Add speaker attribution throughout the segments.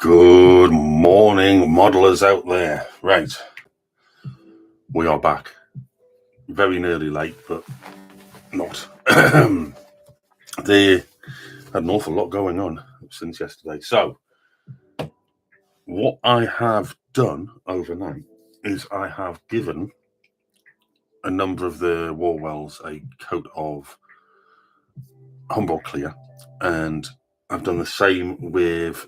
Speaker 1: Good morning, modelers out there. Right, we are back. Very nearly late, but not. They had an awful lot going on since yesterday. So, what I have done overnight is I have given a number of the wall wells a coat of Humboldt clear, and I've done the same with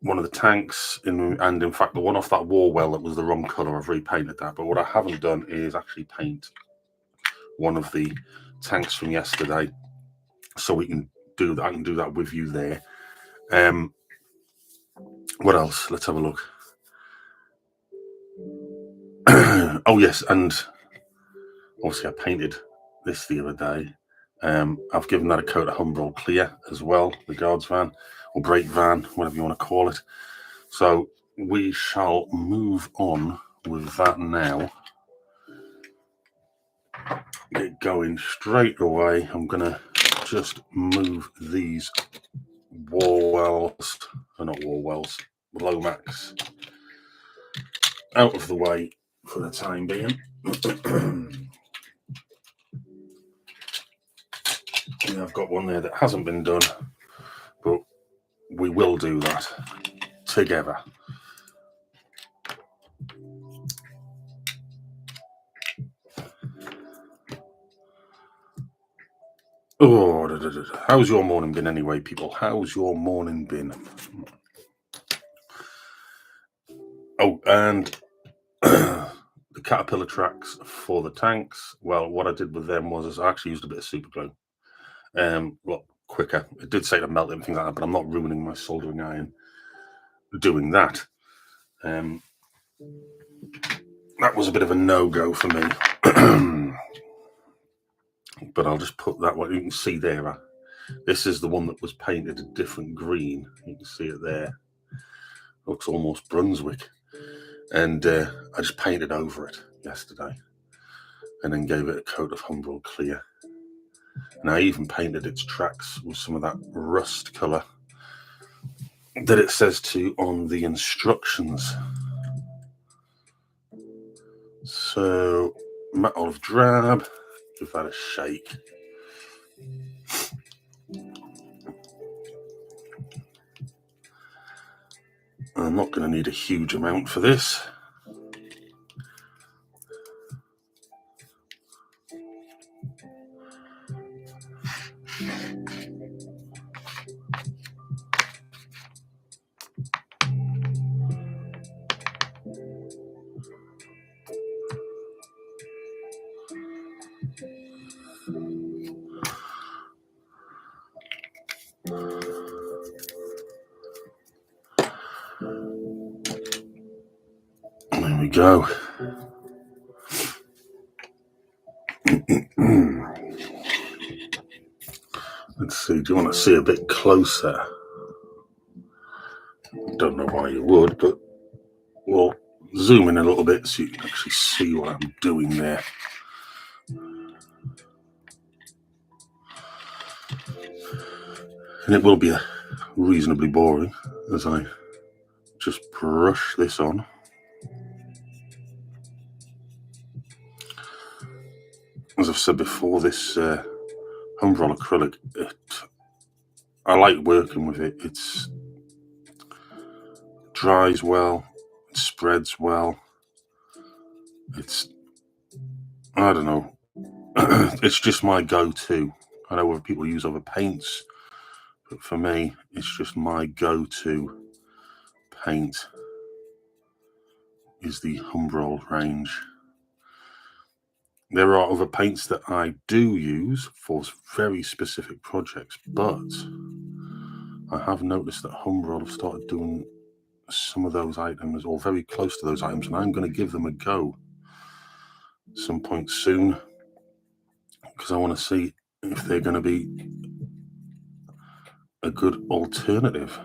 Speaker 1: one of the tanks, and in fact the one off that wall well that was the wrong colour, I've repainted that. But what I haven't done is actually paint one of the tanks from yesterday, so we can do that. I can do that with you there. What else? Let's have a look. Oh yes, and obviously I painted this the other day. I've given that a coat of Humboldt clear as well, the guards van or brake van, whatever you want to call it. So we shall move on with that now. Get going straight away. I'm gonna just move these wall wells, or not wall wells, Lomax out of the way for the time being. Yeah, I've got one there that hasn't been done, but we will do that together. Oh, how's your morning been anyway, people? How's your morning been? Oh, and the Caterpillar tracks for the tanks. Well, what I did with them was I actually used a bit of super glue. A lot quicker. It did say to melt it and things like that, but I'm not ruining my soldering iron doing that. That was a bit of a no-go for me. But I'll just put that one. You can see there. This is the one that was painted a different green. You can see it there. Looks almost Brunswick. And I just painted over it yesterday. And then gave it a coat of Humboldt clear. And I even painted its tracks with some of that rust colour that it says to on the instructions. So, matte olive drab, give that a shake. I'm not going to need a huge amount for this. There we go. Let's see, do you want to see a bit closer? Don't know why you would, but we'll zoom in a little bit so you can actually see what I'm doing there. And it will be reasonably boring as I just brush this on. As I've said before, this Humbrol acrylic, I like working with it. It dries well, it spreads well. I don't know, it's just my go-to. I know other people use other paints, but for me, it's just my go-to paint is the Humbrol range. There are other paints that I do use for very specific projects, but I have noticed that Humbrol have started doing some of those items, or very close to those items, and I'm going to give them a go some point soon, because I want to see if they're going to be a good alternative.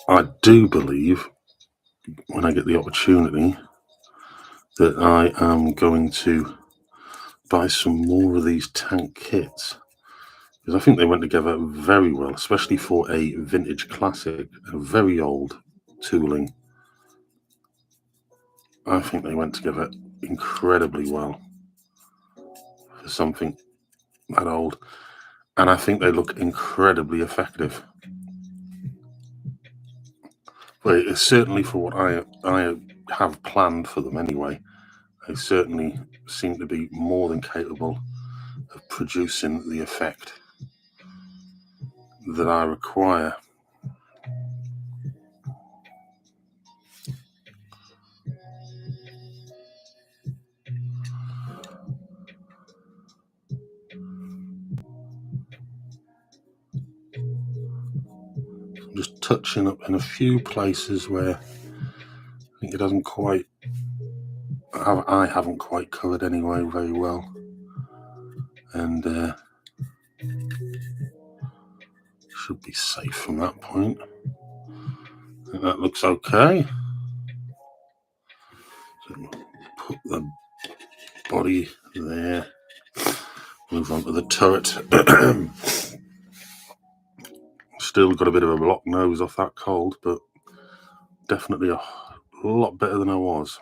Speaker 1: I do believe, when I get the opportunity, that I am going to buy some more of these tank kits, because I think they went together very well, especially for a vintage classic, a very old tooling. I think they went together incredibly well for something that old, and I think they look incredibly effective. But it's certainly for what I have planned for them anyway. They certainly seem to be more than capable of producing the effect that I require. I'm just touching up in a few places where I think it doesn't quite, I haven't quite covered anyway very well, and should be safe from that point. I think that looks okay. So put the body there, move on to the turret. Still got a bit of a block nose off that cold, but definitely a lot better than I was.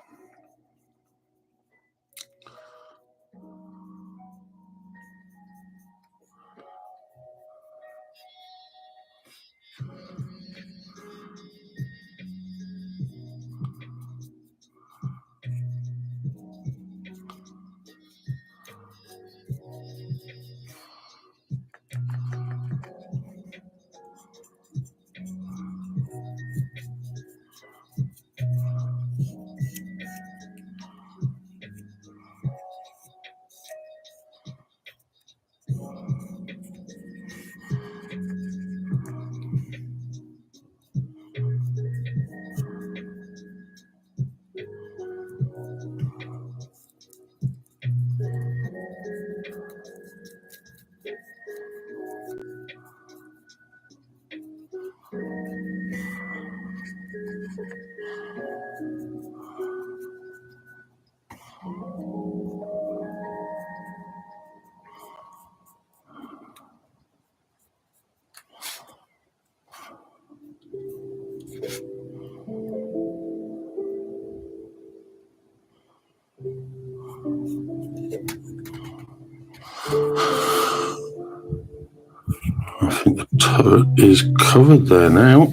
Speaker 1: I think the turret is covered there now.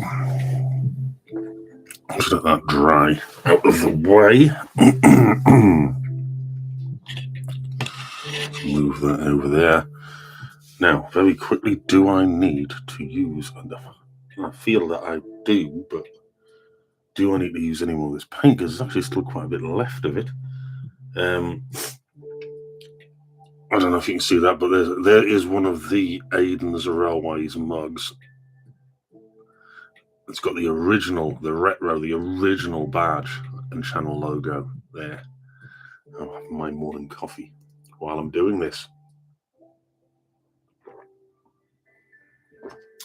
Speaker 1: Just let that dry out of the way. Move that over there. Now, very quickly, do I need to use, I feel that I do, but do I need to use any more of this paint? Because there's actually still quite a bit left of it. I don't know if you can see that, but there is one of the Aidans Railways mugs. It's got the original, the retro, the original badge and channel logo there. I'll have my morning coffee while I'm doing this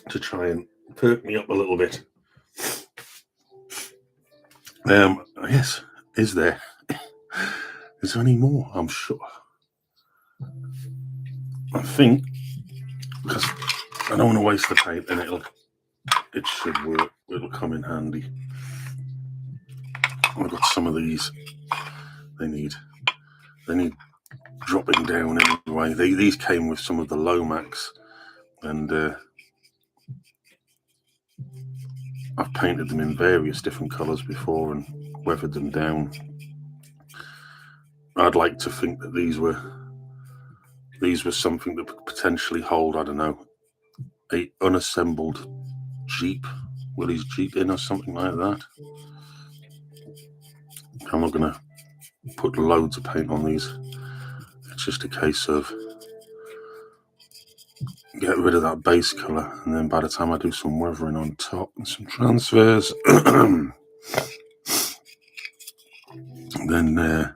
Speaker 1: to try and perk me up a little bit. Yes, is there? Is there any more? I'm sure. I think, because I don't want to waste the paint, and it should work. It'll come in handy. I've got some of these. They need dropping down anyway. These came with some of the Lomax, and I've painted them in various different colours before and weathered them down. I'd like to think that these were something that could potentially hold, I don't know, a unassembled Jeep, Willie's Jeep in or something like that. I'm not going to put loads of paint on these. It's just a case of get rid of that base colour, and then by the time I do some weathering on top and some transfers, then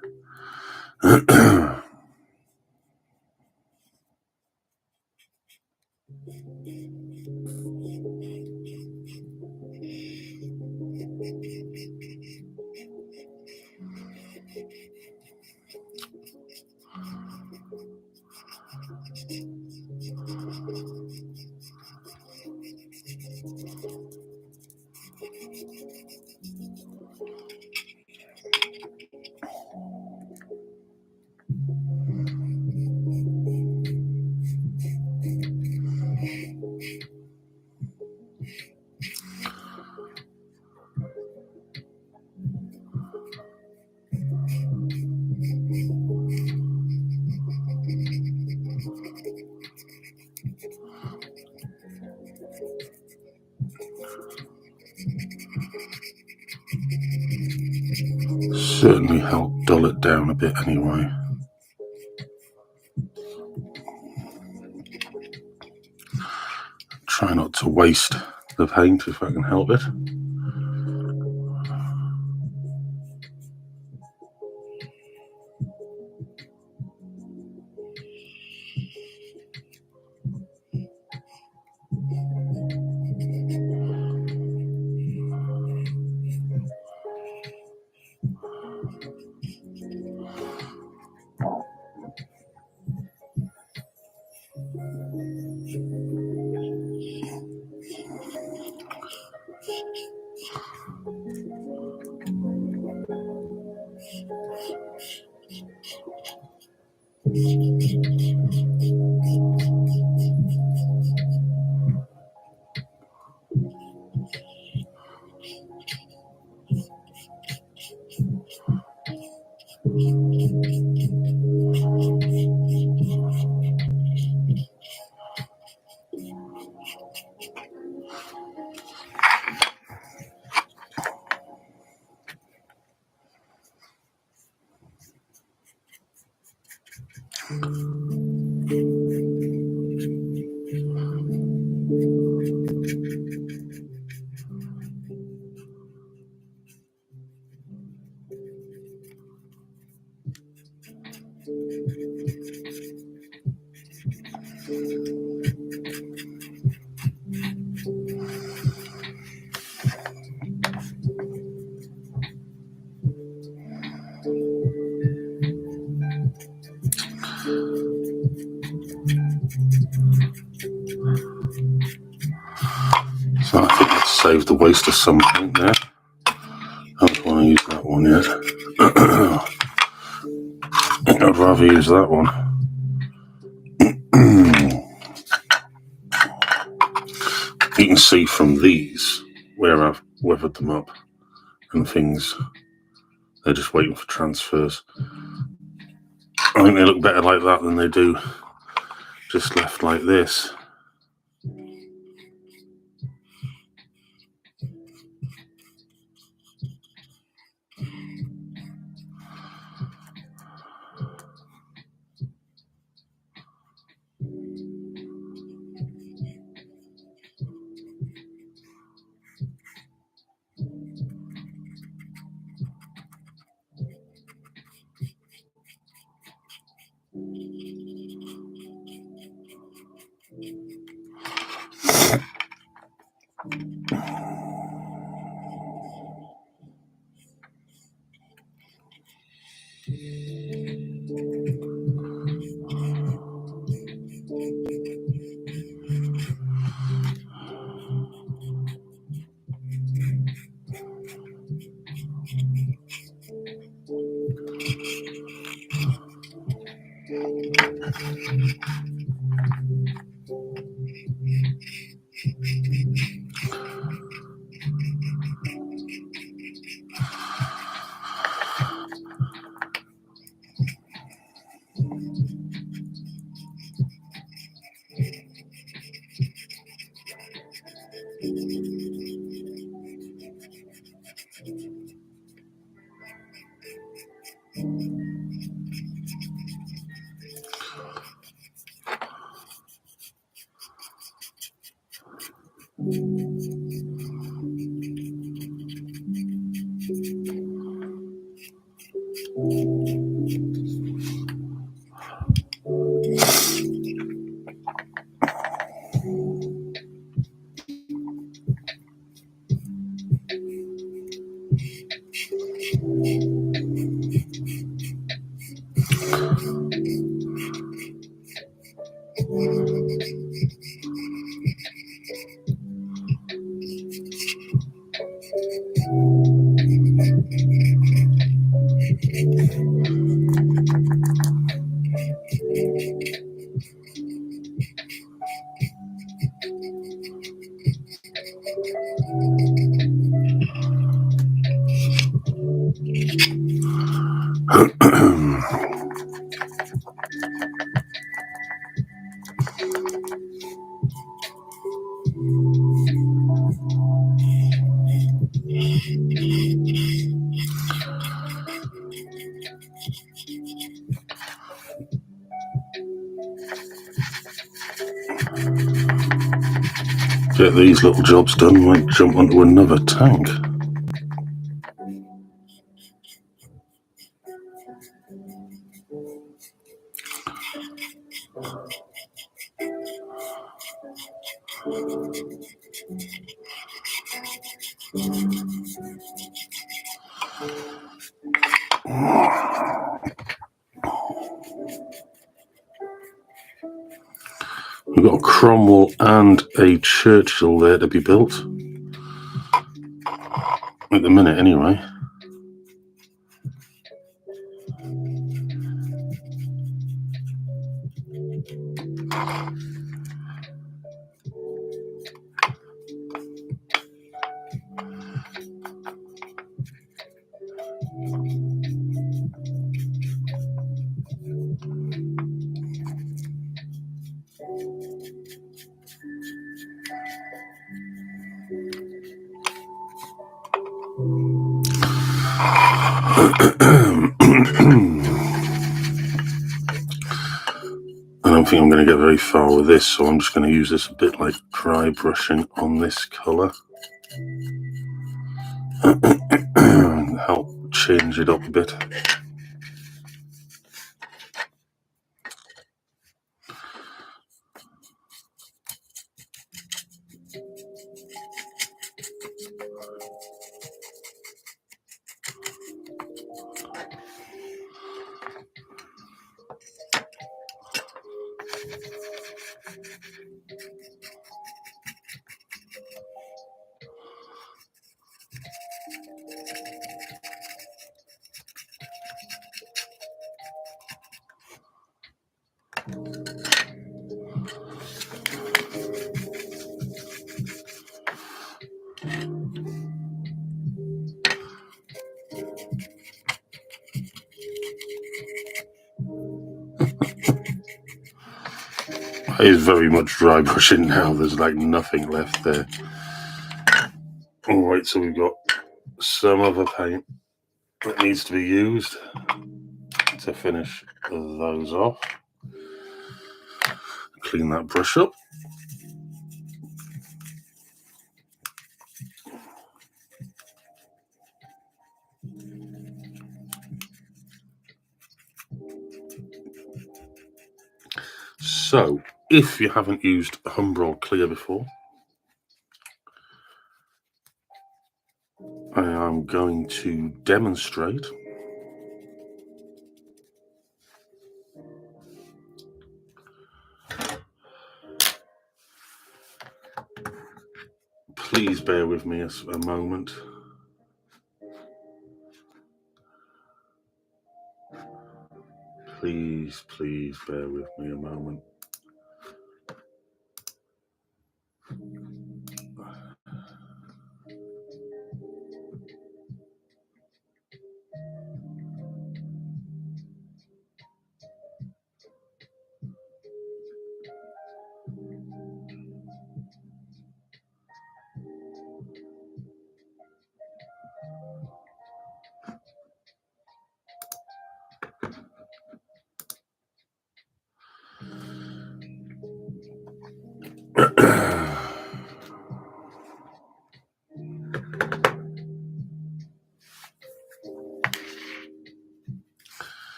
Speaker 1: certainly help dull it down a bit anyway. Try not to waste the paint if I can help it. So I think I'd save the waste of some paint there. I don't want to use that one yet. I think I'd rather use that one. You can see from these where I've weathered them up and things. They're just waiting for transfers. I think they look better like that than they do just left like this. Get these little jobs done, might jump onto another tank. We've got a Cromwell and a Churchill there to be built. At the minute, anyway. I don't think I'm going to get very far with this, so I'm just going to use this a bit like dry brushing on this colour. Help change it up a bit. It is very much dry brushing now, there's like nothing left there. Alright, so we've got some other paint that needs to be used to finish those off. Clean that brush up. So, if you haven't used Humbrol Clear before, I am going to demonstrate Please bear with me a moment. Please bear with me a moment.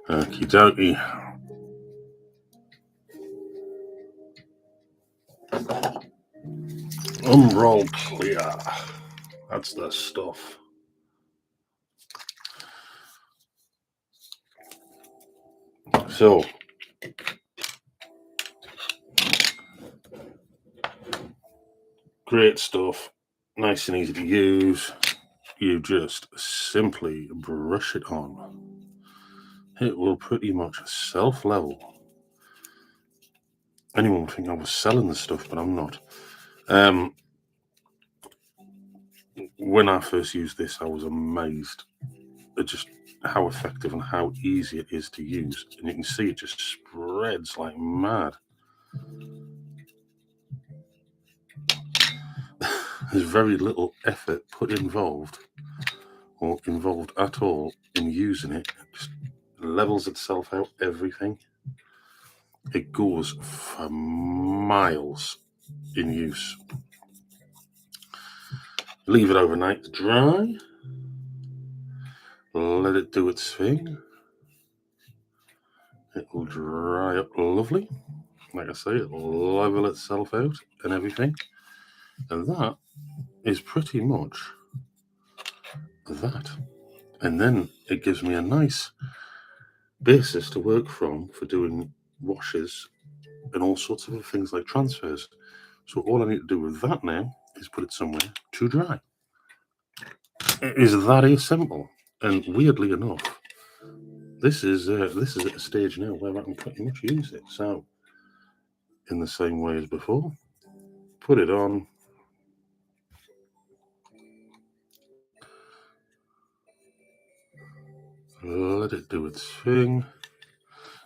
Speaker 1: Okie dokie. Unroll clear. That's the stuff. So, great stuff. Nice and easy to use. You just simply brush it on. It will pretty much self-level. Anyone would think I was selling the stuff, but I'm not. When I first used this, I was amazed at just how effective and how easy it is to use. And you can see it just spreads like mad. There's very little effort involved at all in using it. It just levels itself out, everything. It goes for miles in use. Leave it overnight to dry. Let it do its thing. It will dry up lovely. Like I say, it will level itself out and everything. And that is pretty much that. And then it gives me a nice basis to work from for doing washes and all sorts of other things like transfers. So all I need to do with that now is put it somewhere to dry. It is that simple. And weirdly enough, this is at a stage now where I can pretty much use it. So in the same way as before, put it on. Let it do its thing.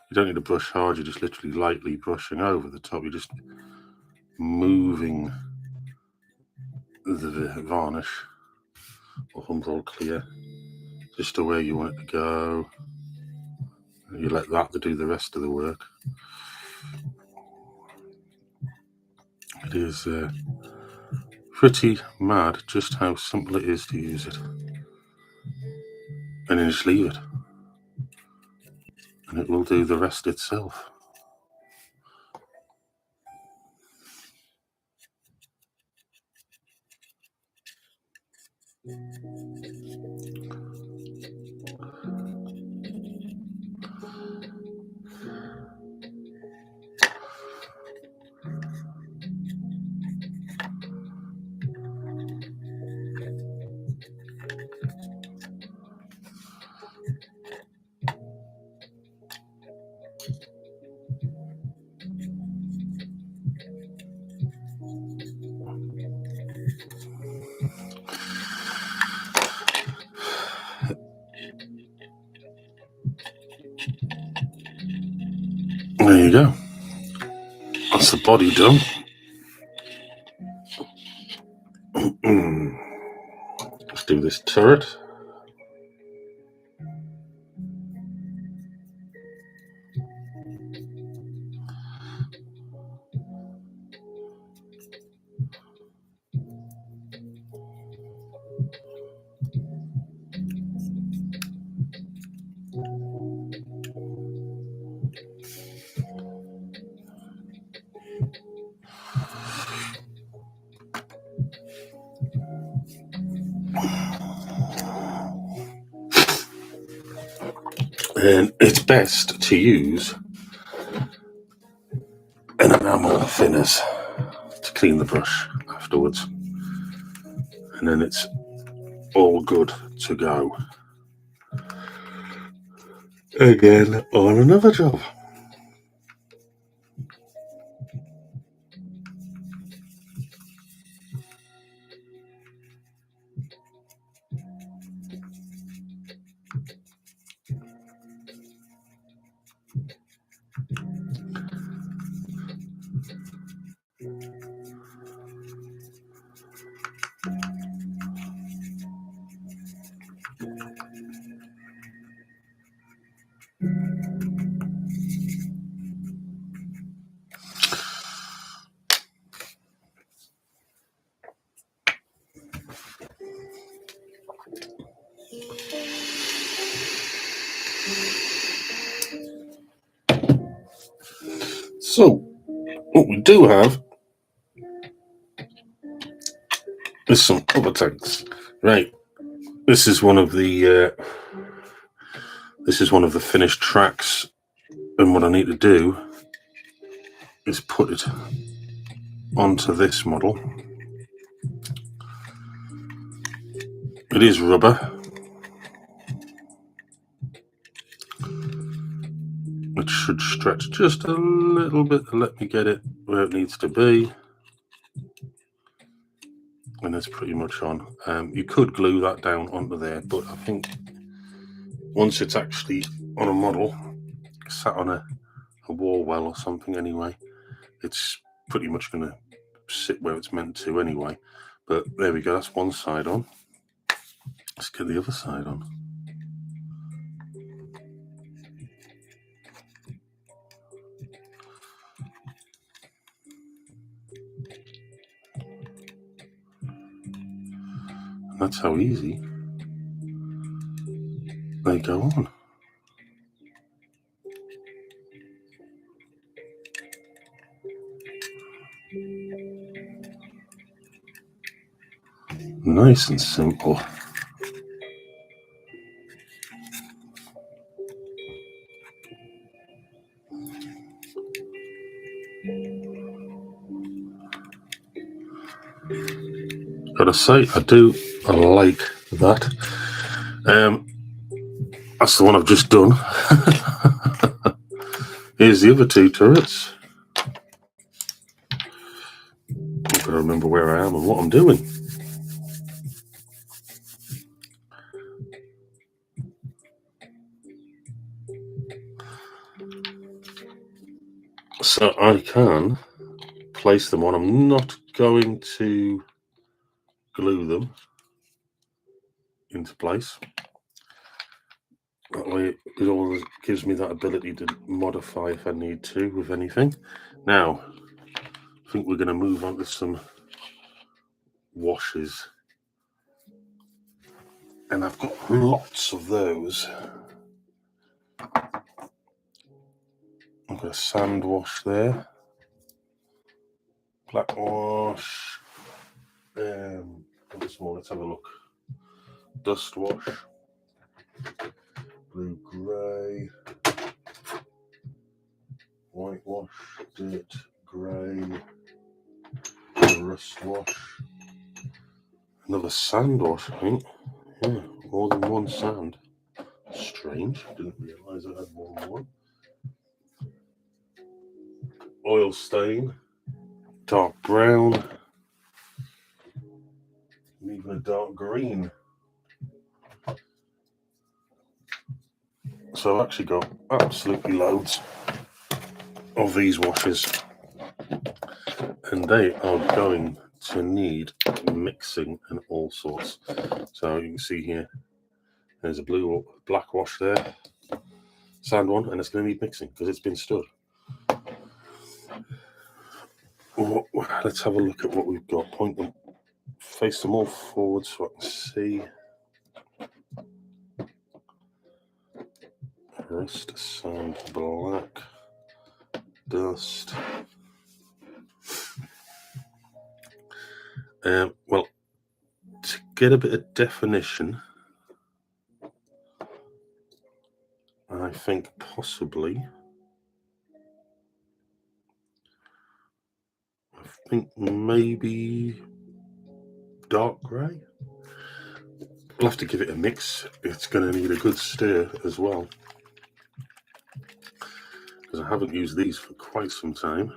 Speaker 1: You don't need to brush hard, you're just literally lightly brushing over the top. You're just moving the varnish or Humbrol clear just to where you want it to go. You let that to do the rest of the work. It is pretty mad just how simple it is to use it. And then just leave it. And it will do the rest itself. There you go. That's the body done. Let's do this turret. And it's best to use an enamel thinners to clean the brush afterwards. And then it's all good to go. Again on another job. What we do have is some other tanks. Right. This is one of the finished tracks, and what I need to do is put it onto this model. It is rubber. It should stretch just a little bit to let me get it where it needs to be. And it's pretty much on. You could glue that down onto there, but I think once it's actually on a model, sat on a wall well or something anyway, it's pretty much going to sit where it's meant to anyway. But there we go, that's one side on. Let's get the other side on. And that's how easy they go on. Nice and simple. Gotta say, I like that. That's the one I've just done. Here's the other two turrets. I've got to remember where I am and what I'm doing. So I can place them on. I'm not going to glue them into place. That way it always gives me that ability to modify if I need to with anything. Now, I think we're going to move on to some washes. And I've got lots of those. I've got a sand wash there. Black wash. Let's have a look. Dust wash. Blue grey. White wash. Dirt grey. Rust wash. Another sand wash, I think. Yeah, more than one sand. Strange. Didn't realise I had more than one. Oil stain. Dark brown. And even a dark green. So I've actually got absolutely loads of these washes. And they are going to need mixing and all sorts. So you can see here, there's a blue or black wash there, sand one, and it's going to need mixing because it's been stood. Let's have a look at what we've got. Point them, face them all forward so I can see. Rust, sand, black, dust. Well, to get a bit of definition, I think possibly, maybe dark grey. We'll have to give it a mix. It's going to need a good stir as well, because I haven't used these for quite some time.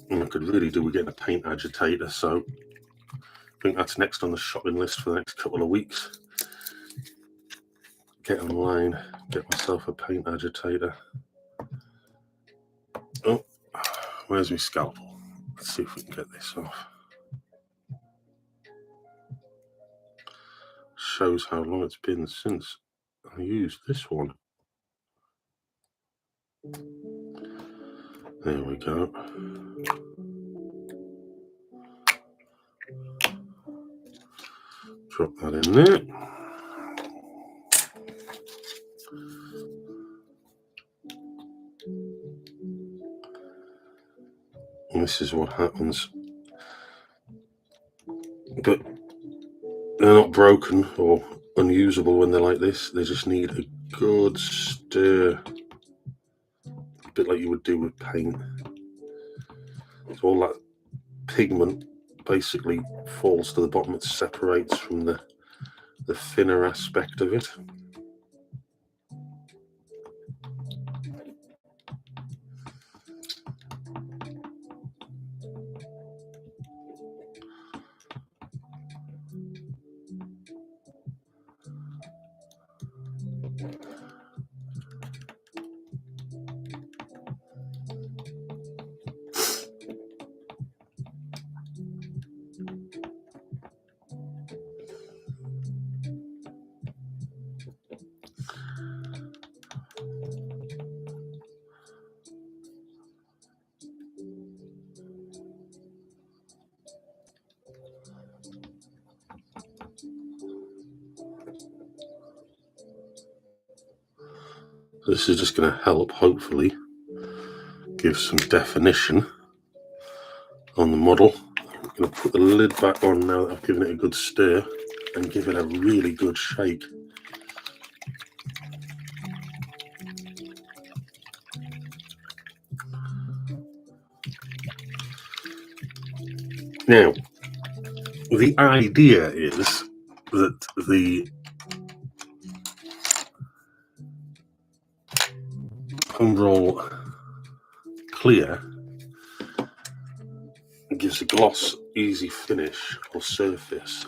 Speaker 1: And I could really do with getting a paint agitator, so I think that's next on the shopping list for the next couple of weeks. Get online, get myself a paint agitator. Oh, where's my scalpel? Let's see if we can get this off. Shows how long it's been since I used this one. There we go. Drop that in there. And this is what happens. But they're not broken or unusable when they're like this. They just need a good stir, a bit like you would do with paint. So all that pigment basically falls to the bottom. It separates from the thinner aspect of it. This is just going to help, hopefully, give some definition on the model. I'm going to put the lid back on now that I've given it a good stir and give it a really good shake. Now, the idea is that the overall clear gives a gloss, easy finish or surface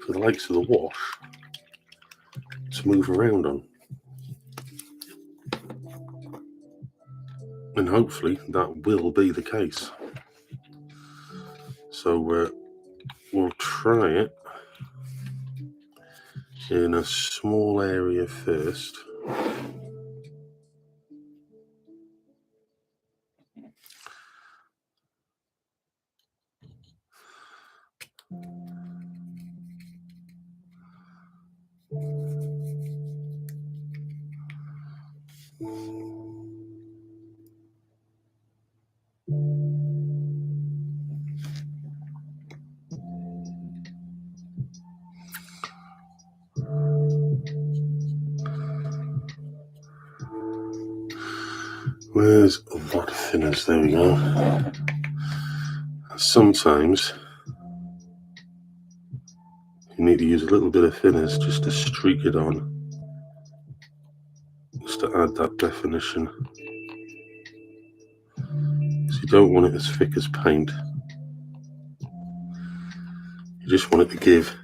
Speaker 1: for the likes of the wash to move around on. And hopefully that will be the case. So we'll try it in a small area first. Where's a lot of thinners? There we go. Sometimes you need to use a little bit of thinners just to streak it on, just to add that definition. So you don't want it as thick as paint. You just want it to give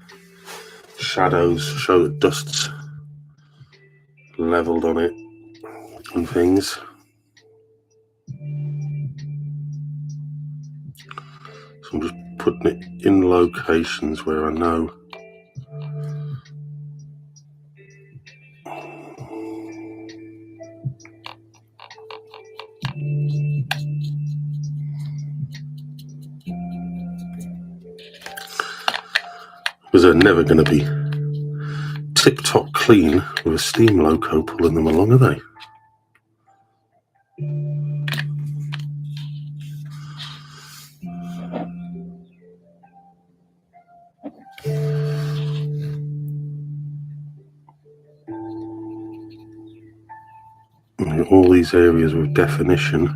Speaker 1: shadows, show that dust's leveled on it and things. So I'm just putting it in locations where I know because they're never going to be tip-top clean with a steam loco pulling them along, are they? All these areas with definition.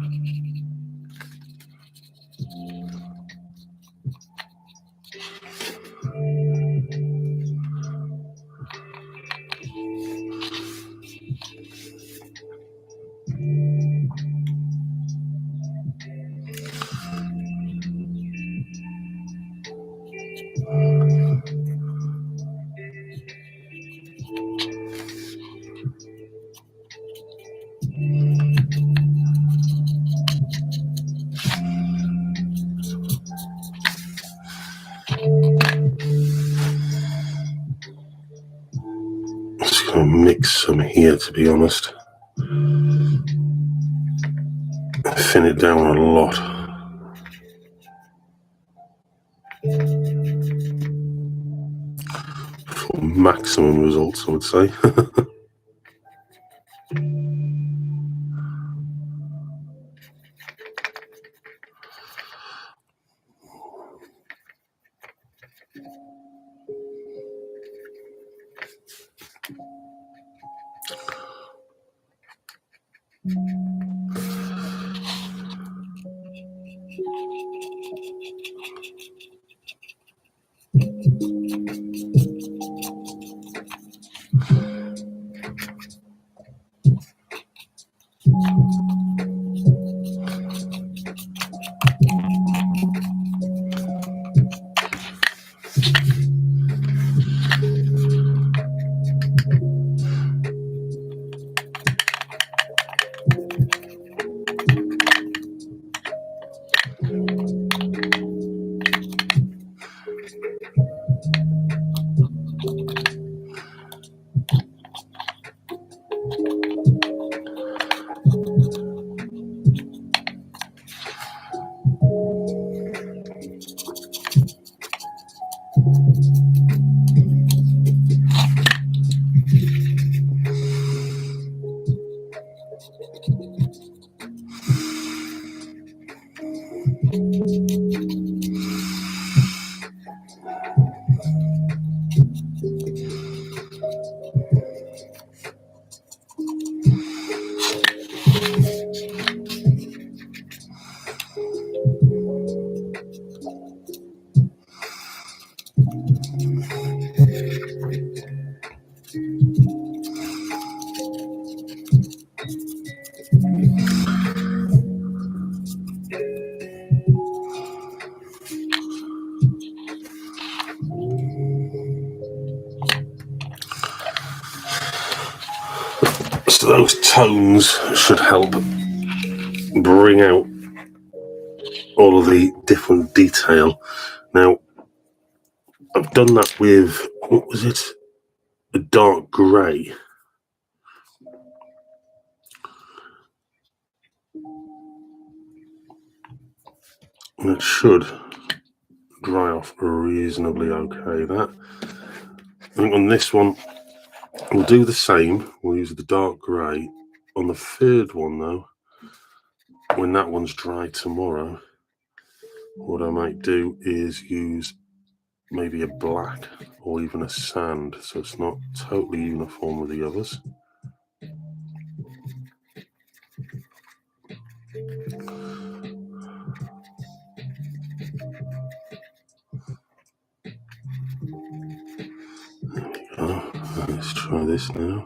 Speaker 1: Just going to mix some here, to be honest. Thin it down a lot. For maximum results, I would say. So those tones should help bring out all of the different detail. Now, I've done that with, what was it? A dark grey. And it should dry off reasonably okay. That, I think on this one, we'll do the same. We'll use the dark grey. On the third one, though, when that one's dry tomorrow, what I might do is use maybe a black or even a sand, so it's not totally uniform with the others. There we go. Let's try this now.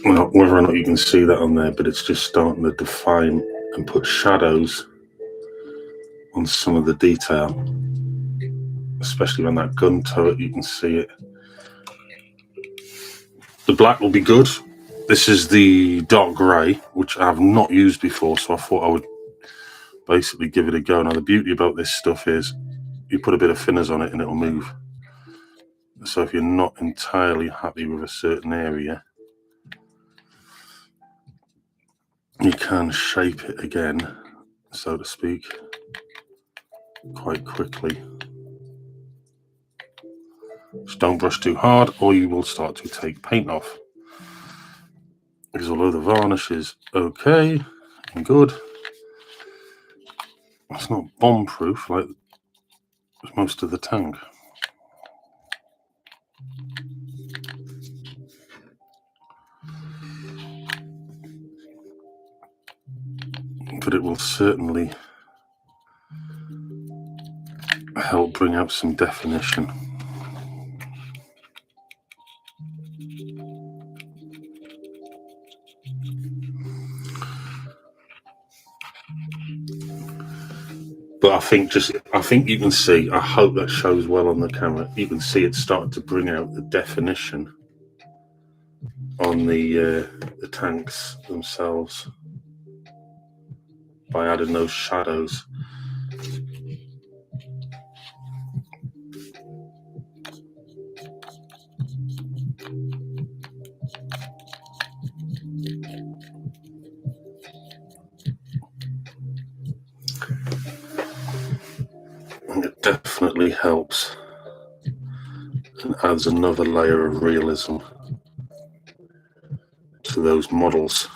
Speaker 1: Well, whether or not you can see that on there, but it's just starting to define and put shadows on some of the detail, especially on that gun turret. You can see it. The black will be good. This is the dark grey, which I have not used before, so I thought I would basically give it a go. Now, the beauty about this stuff is you put a bit of thinners on it and it'll move. So if you're not entirely happy with a certain area, you can shape it again, so to speak, quite quickly. Just don't brush too hard or you will start to take paint off. Because although the varnish is okay and good, it's not bomb-proof like most of the tank. But it will certainly help bring out some definition. But I think you can see, I hope that shows well on the camera, you can see it's starting to bring out the definition on the tanks themselves by adding those shadows. And it definitely helps and adds another layer of realism to those models.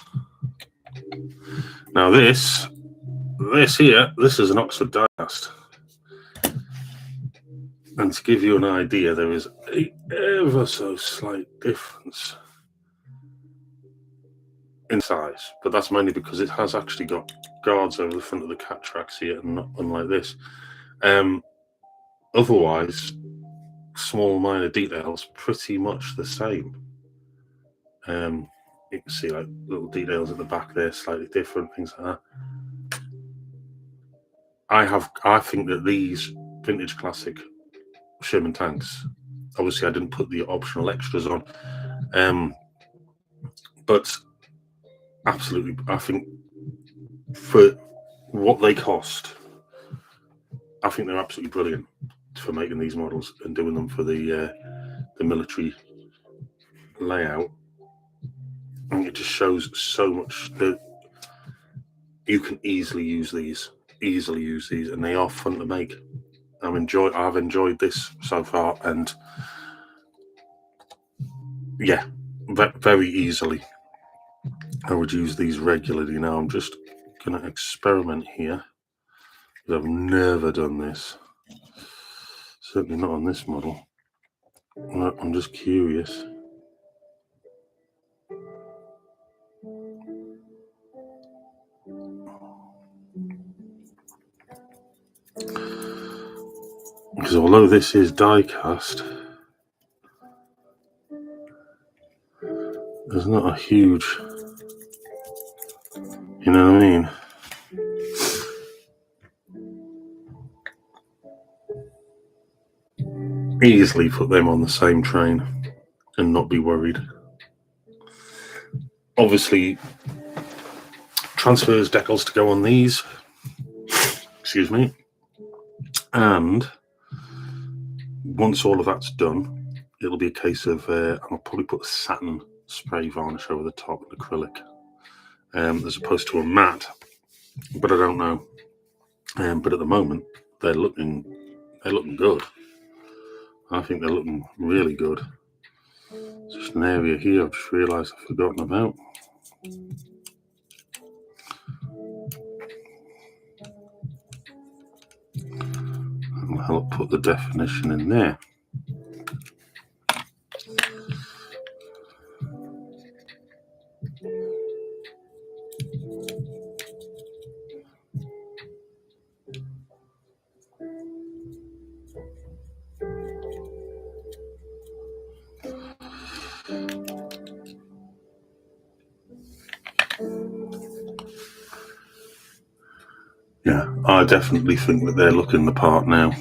Speaker 1: Now this is an Oxford diecast. And to give you an idea, there is an ever so slight difference in size, but that's mainly because it has actually got guards over the front of the cat tracks here, and not unlike this. Otherwise, small minor details, pretty much the same. You can see like little details at the back there, slightly different, things like that. I think that these vintage classic Sherman tanks, obviously I didn't put the optional extras on, but absolutely, I think for what they cost, I think they're absolutely brilliant for making these models and doing them for the military layout. And it just shows so much that you can easily use these, and they are fun to make. I've enjoyed this so far, and yeah, very easily I would use these regularly. Now I'm just going to experiment here, because I've never done this, certainly not on this model. I'm just curious. Because although this is die cast, there's not a huge, you know what I mean? Easily put them on the same train and not be worried. Obviously, transfers decals to go on these. Excuse me. And once all of that's done, it'll be a case of I'll probably put a satin spray varnish over the top with acrylic, as opposed to a matte. But I don't know. But at the moment, they're looking they're looking good. I think they're looking really good. It's just an area here I've just realised I've forgotten about. I'll put the definition in there. Yeah, I definitely think that they're looking the part now.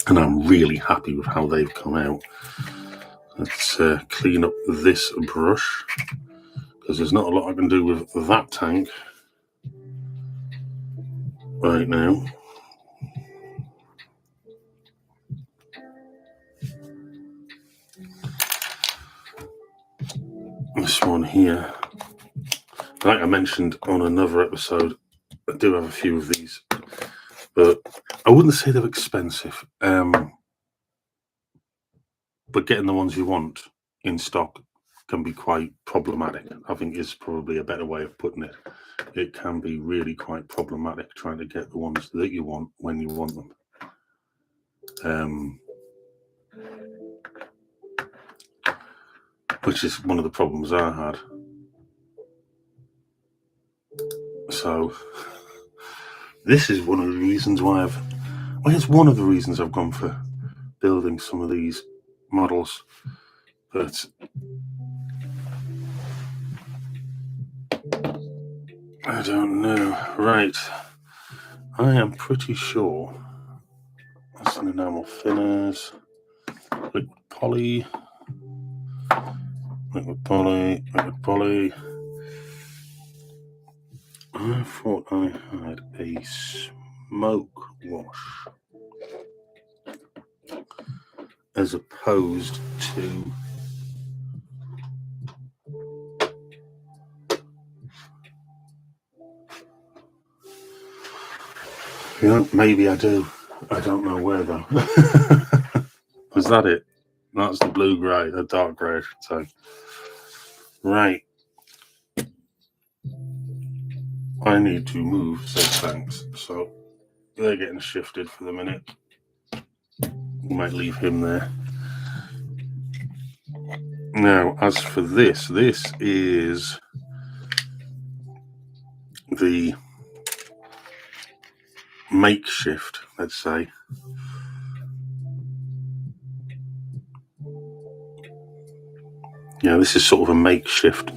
Speaker 1: And I'm really happy with how they've come out. Let's clean up this brush, because there's not a lot I can do with that tank right now. This one here, like I mentioned on another episode, I do have a few of these, but I wouldn't say they're expensive. But getting the ones you want in stock can be quite problematic, I think is probably a better way of putting it. It can be really quite problematic trying to get the ones that you want when you want them. Which is one of the problems I had. So this is one of the reasons why it's one of the reasons I've gone for building some of these models, but I don't know. Right, I am pretty sure that's an enamel thinners, liquid poly. I thought I had a smoke wash as opposed to maybe I do. I don't know where though. Was that it? That's the blue grey, the dark grey, I should say. Right. I need to move said tanks, so they're getting shifted for the minute. We might leave him there. Now, as for this is the makeshift, let's say. Yeah, this is sort of a makeshift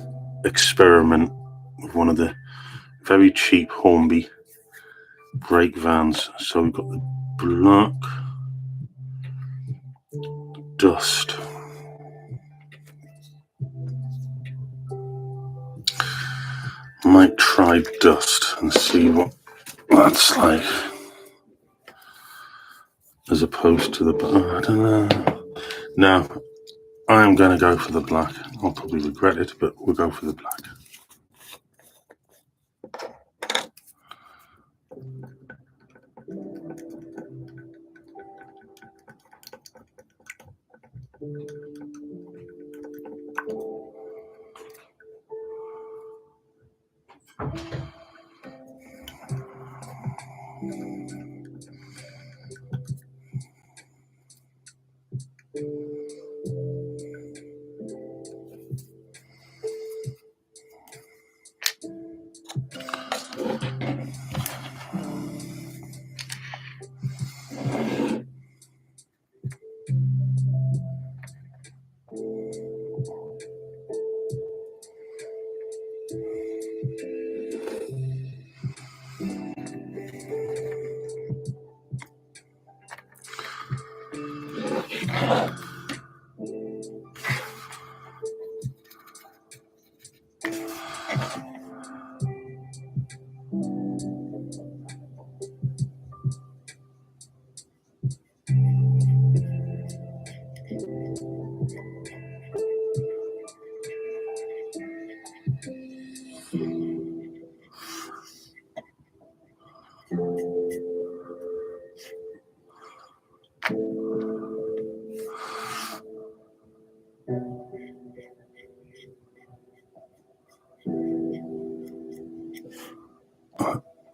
Speaker 1: experiment with one of the very cheap Hornby brake vans. So we've got the black dust. I might try dust and see what that's like, as opposed to the, I don't know. No, I am going to go for the black. I'll probably regret it, but we'll go for the black.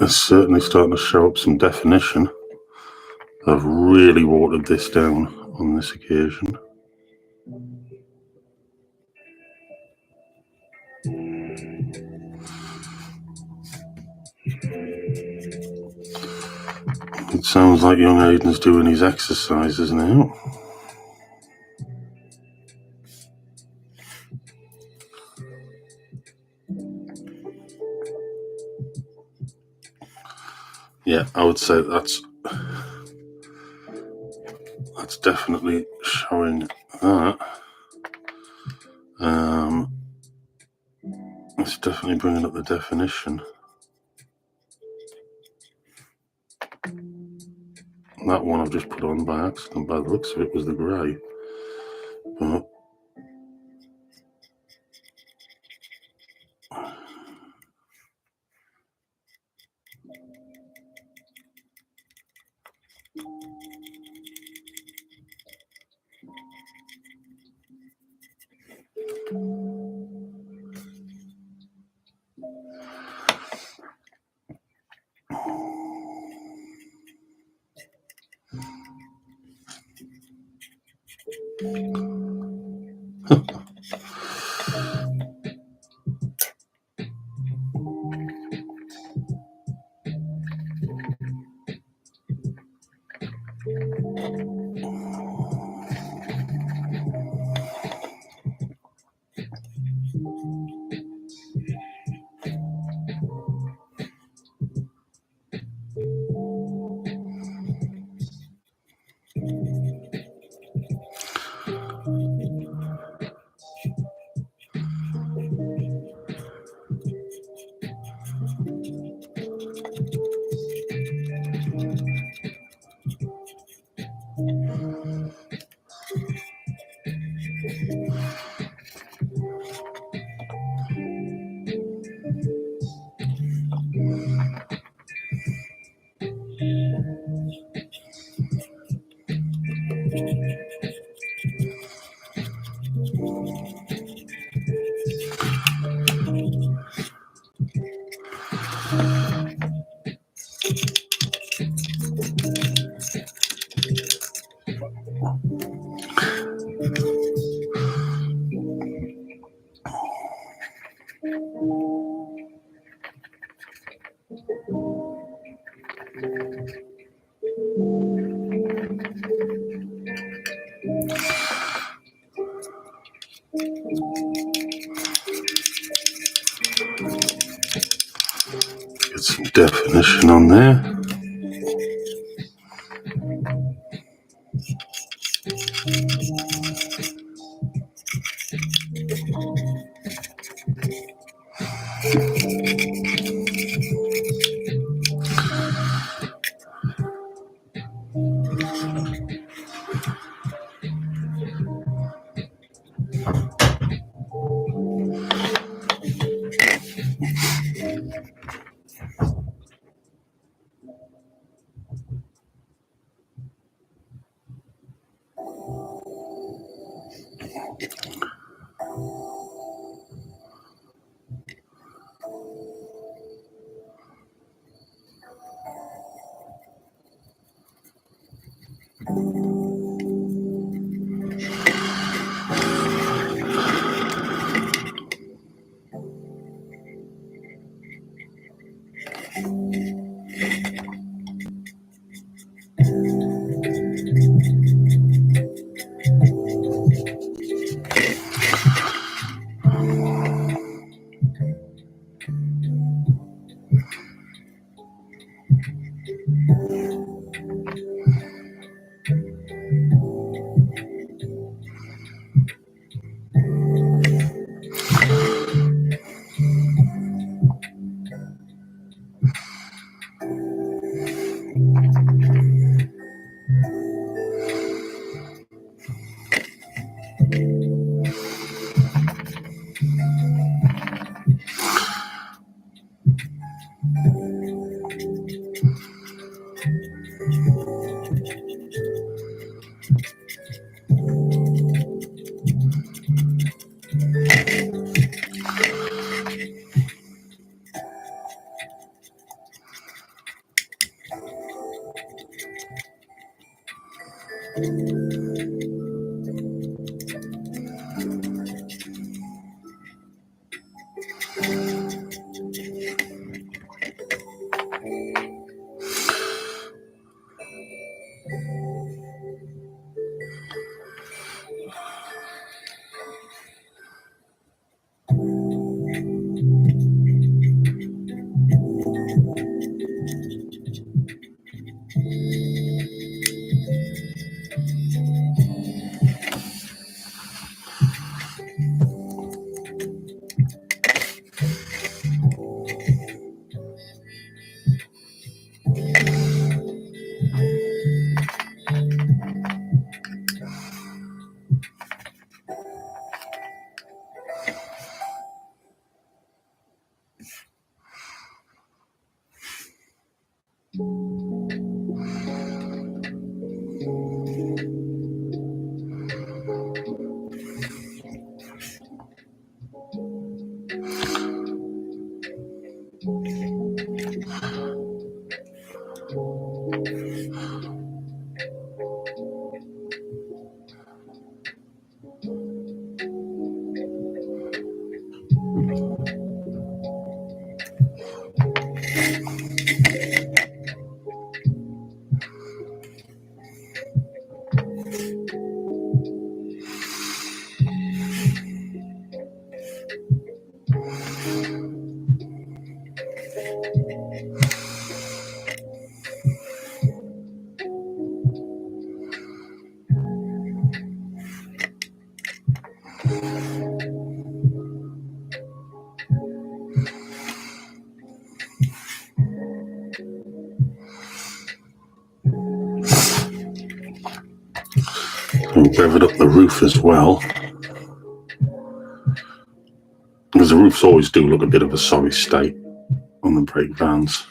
Speaker 1: is certainly starting to show up some definition. I've really watered this down on this occasion. It sounds like young Aidan's doing his exercises now. Yeah, I would say that's definitely showing that. It's definitely bringing up the definition. That one I've just put on by accident. By the looks of it, was the grey. But get some definition on there. And bevered up the roof as well, because the roofs always do look a bit of a sorry state on the brake vans.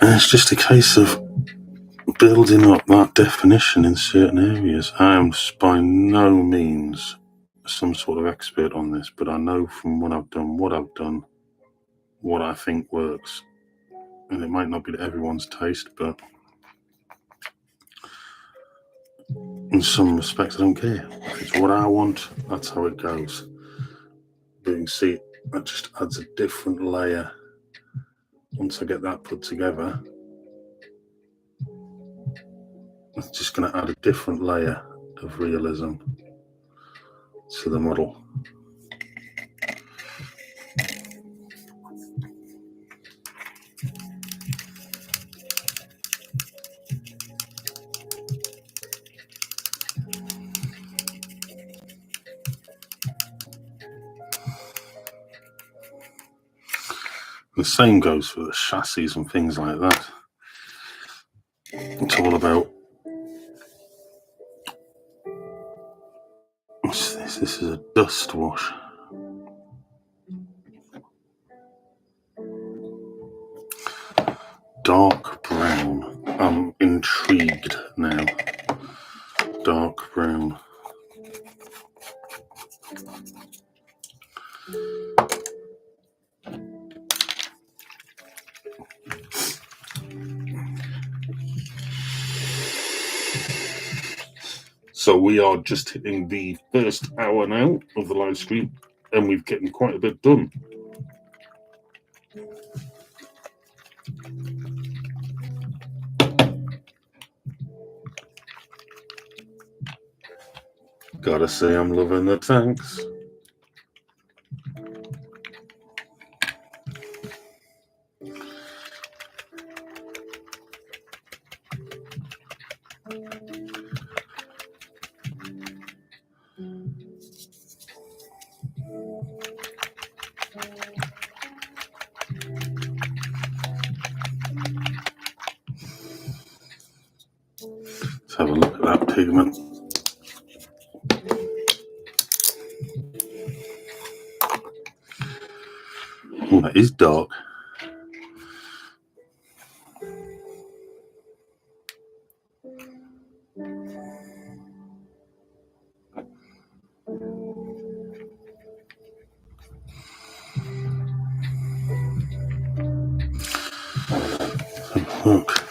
Speaker 1: And it's just a case of building up that definition in certain areas. I am by no means some sort of expert on this, but I know from what I've done, what I think works. And it might not be to everyone's taste, but in some respects, I don't care. If it's what I want, that's how it goes. But you can see that just adds a different layer. Once I get that put together, it's just going to add a different layer of realism to the model. The same goes for the chassis and things like that. It's all about, what's this? This is a dust wash. Dark brown. I'm intrigued now. Dark brown. So we are just hitting the first hour now of the live stream, and we've getting quite a bit done. Gotta say, I'm loving the tanks. Let's have a look at that pigment. Oh, that is dark. Look.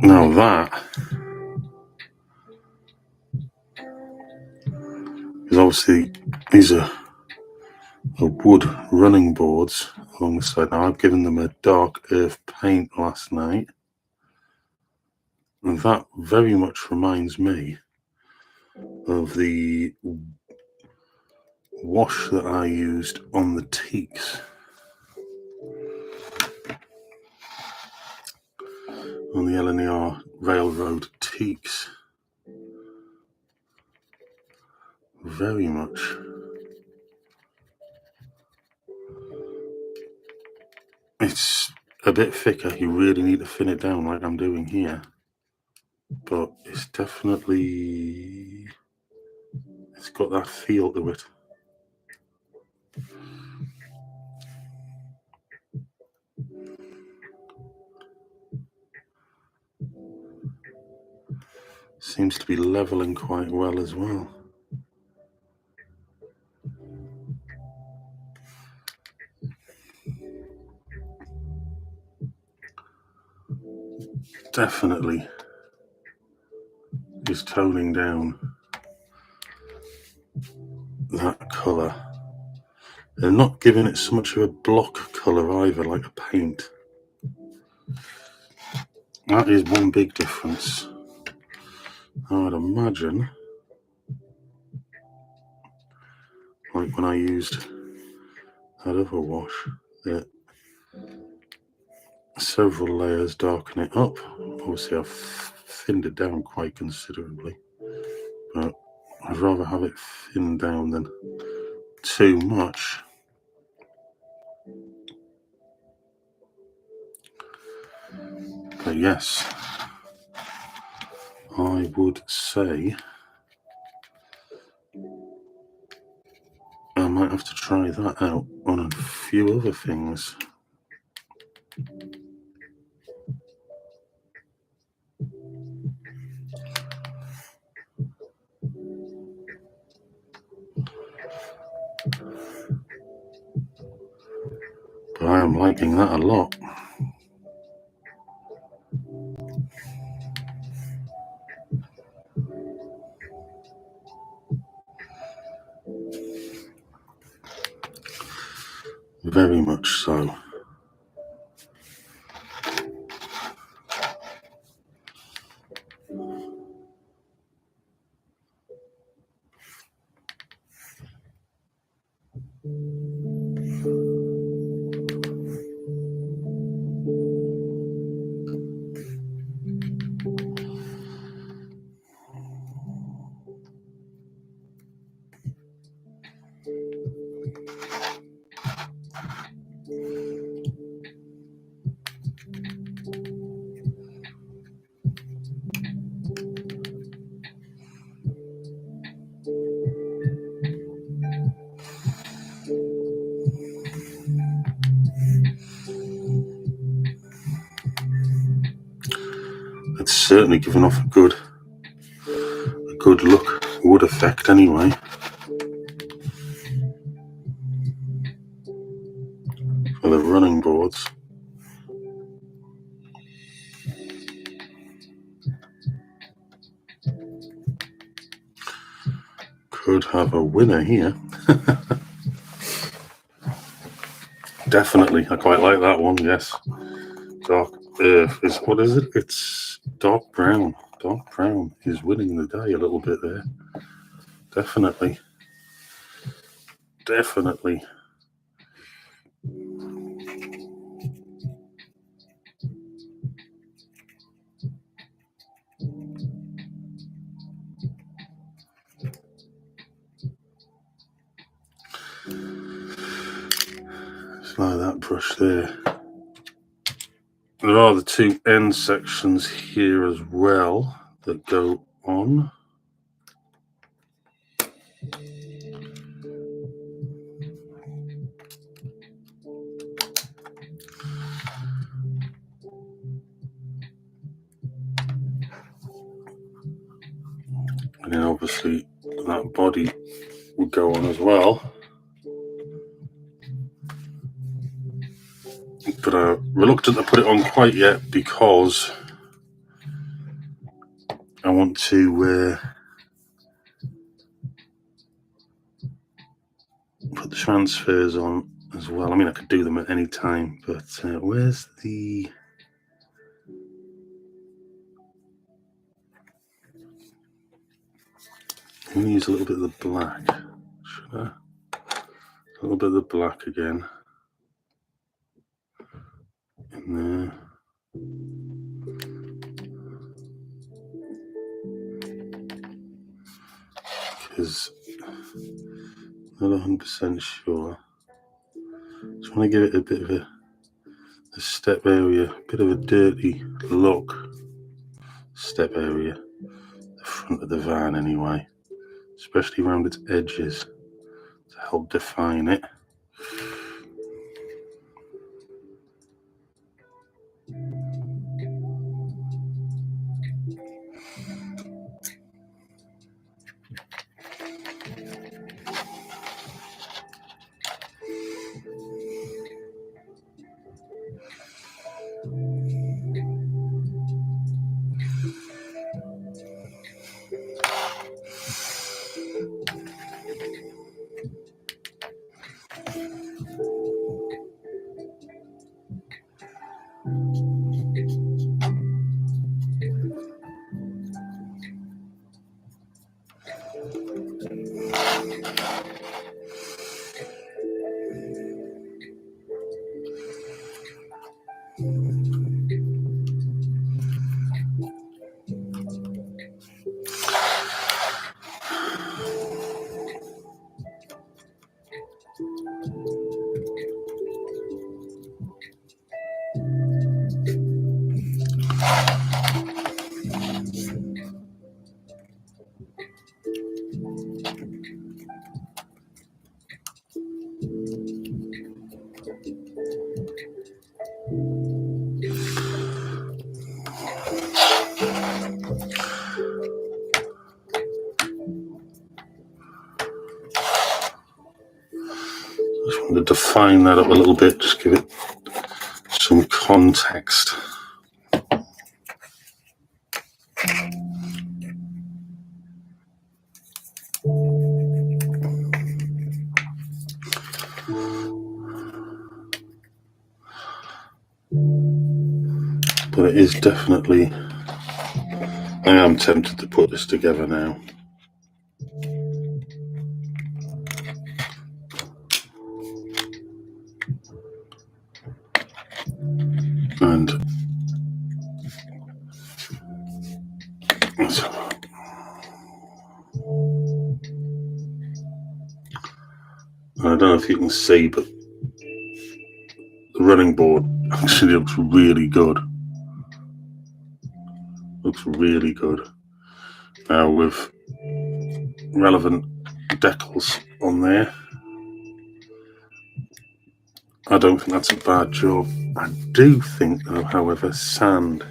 Speaker 1: Now that is obviously, these are wood running boards along the side. Now I've given them a dark earth paint last night, and that very much reminds me of the wash that I used on the teaks, on the Aidans Railroad teaks. Very much. It's a bit thicker. You really need to thin it down like I'm doing here, but it's definitely, it's got that feel to it. Seems to be leveling quite well as well. Definitely is toning down that colour. They're not giving it so much of a block colour either, like a paint. That is one big difference. I would imagine, like when I used that other wash, that several layers darken it up. Obviously I've thinned it down quite considerably, but I'd rather have it thinned down than too much. But yes, I would say I might have to try that out on a few other things. But I am liking that a lot. Very much so. It's certainly given off a good look, wood effect anyway. For the running boards. Could have a winner here. Definitely, I quite like that one, yes. Dark earth is, what is it? It's dark brown. Dark brown is winning the day a little bit there. Definitely. Definitely. Like that brush there. There are the two end sections here as well that go on. And then obviously that body would go on as well. But I'm reluctant to put it on quite yet because I want to put the transfers on as well. I mean, I could do them at any time, but where's the... I'm going to use a little bit of the black. Should I? A little bit of the black again. In there. Because I'm not 100% sure. Just want to give it a bit of a step area, a bit of a dirty look. Step area, the front of the van anyway, especially around its edges to help define it. Just want to define that up a little bit, just give it some context. But it is definitely, I am tempted to put this together now. And I don't know if you can see, but the running board actually looks really good. Looks really good. Now with relevant decals on there, I don't think that's a bad job. I do think though, however, sand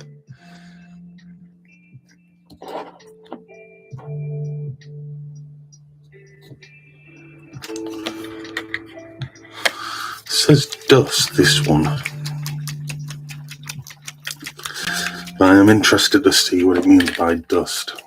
Speaker 1: says dust, this one. I am interested to see what it means by dust.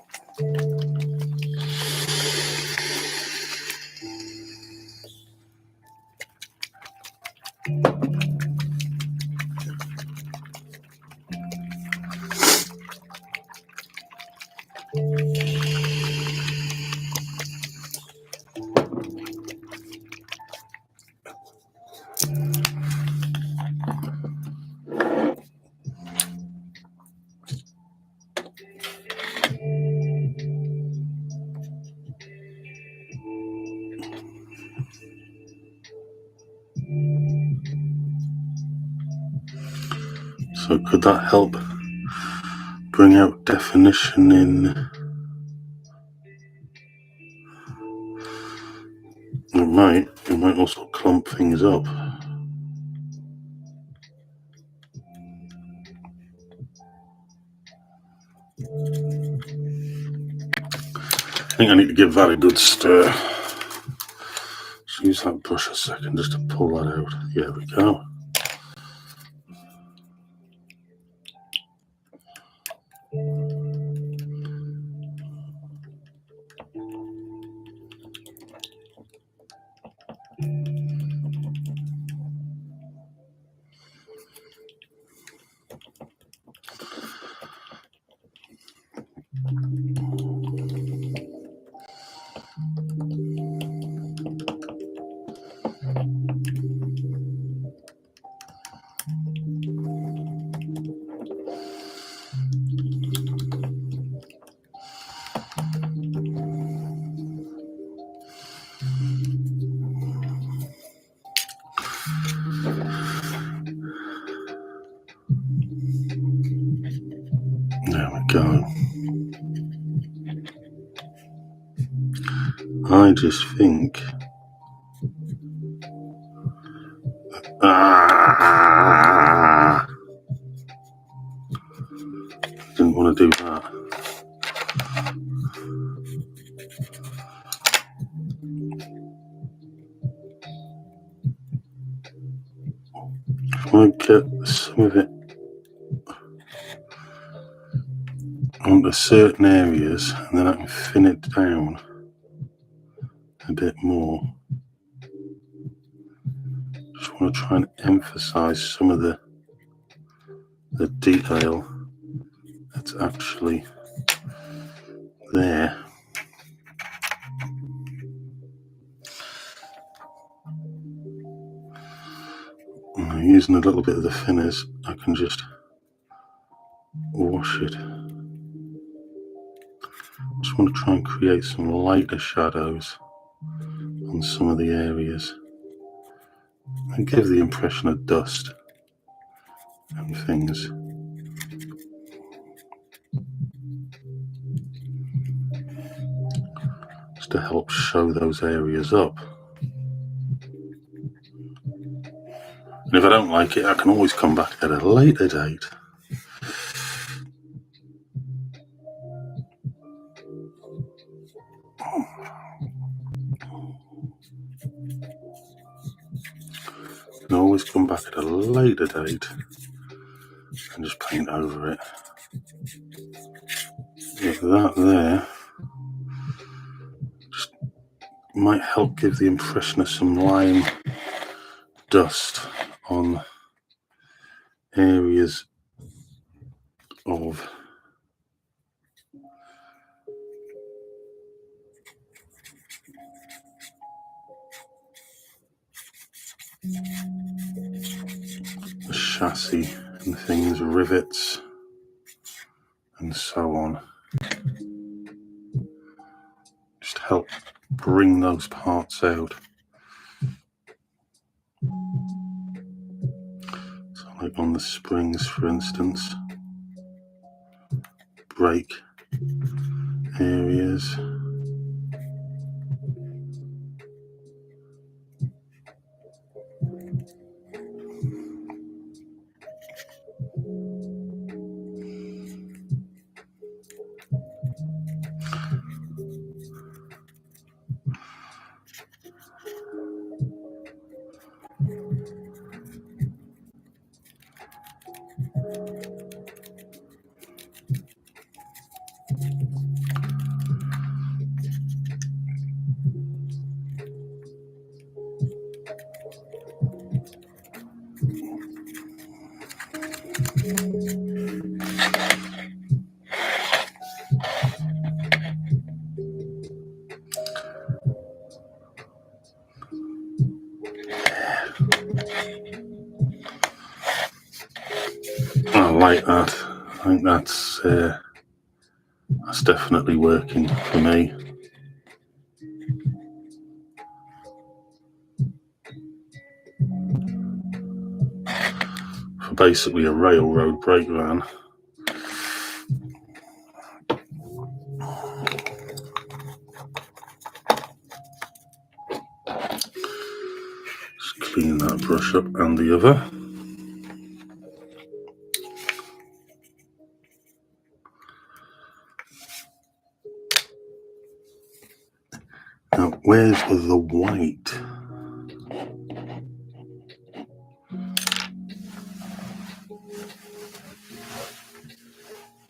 Speaker 1: So could that help bring out definition in? It might also clump things up. think I need to give that a good stir. Just use that brush a second just to pull that out. There we go. There we go. I just think didn't want to do that. I get some of it onto certain areas and then I can thin it down a bit more. Just want to try and emphasize some of the detail that's actually there. And using a little bit of the thinners, I can just wash it. Just want to try and create some lighter shadows on some of the areas and give the impression of dust and things. Just to help show those areas up. And if I don't like it, I can always come back at a later date. I can always come back at a later date and just paint over it. With that there, just might help give the impression of some lime dust on areas of the chassis and things, rivets and so on. Just help bring those parts out. So like on the springs, for instance, brake areas. I like that. I think that's definitely working for me. For basically a railroad brake van. Just clean that brush up and the other. Now, where's the white?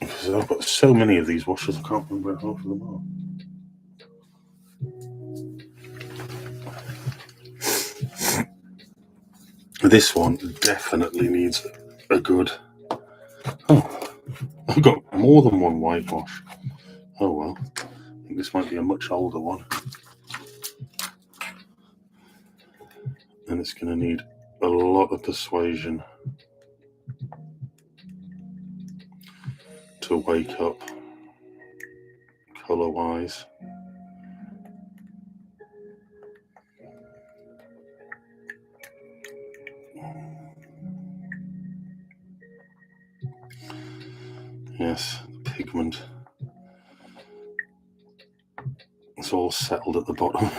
Speaker 1: Because I've got so many of these washers, I can't remember where half of them are. This one definitely needs a good... Oh, I've got more than one whitewash. Oh well, I think this might be a much older one. And it's going to need a lot of persuasion to wake up colour-wise. Yes, the pigment. It's all settled at the bottom.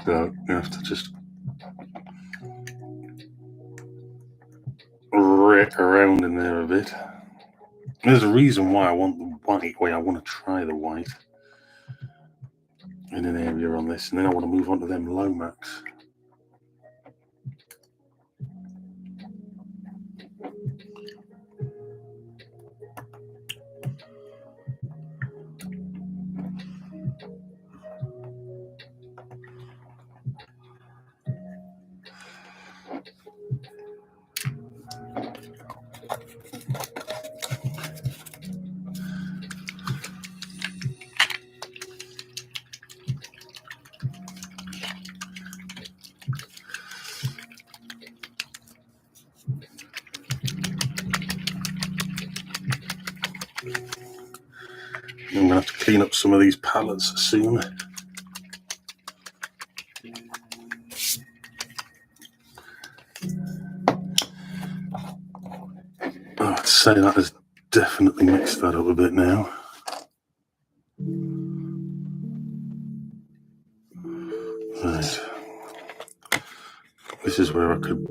Speaker 1: So you have to just rake around in there a bit. There's a reason why I want the white, why I want to try the white in an area on this, and then I want to move on to them Lomax. I'm going to have to clean up some of these pallets soon. I'd say that has definitely mixed that up a bit now. Right. This is where I could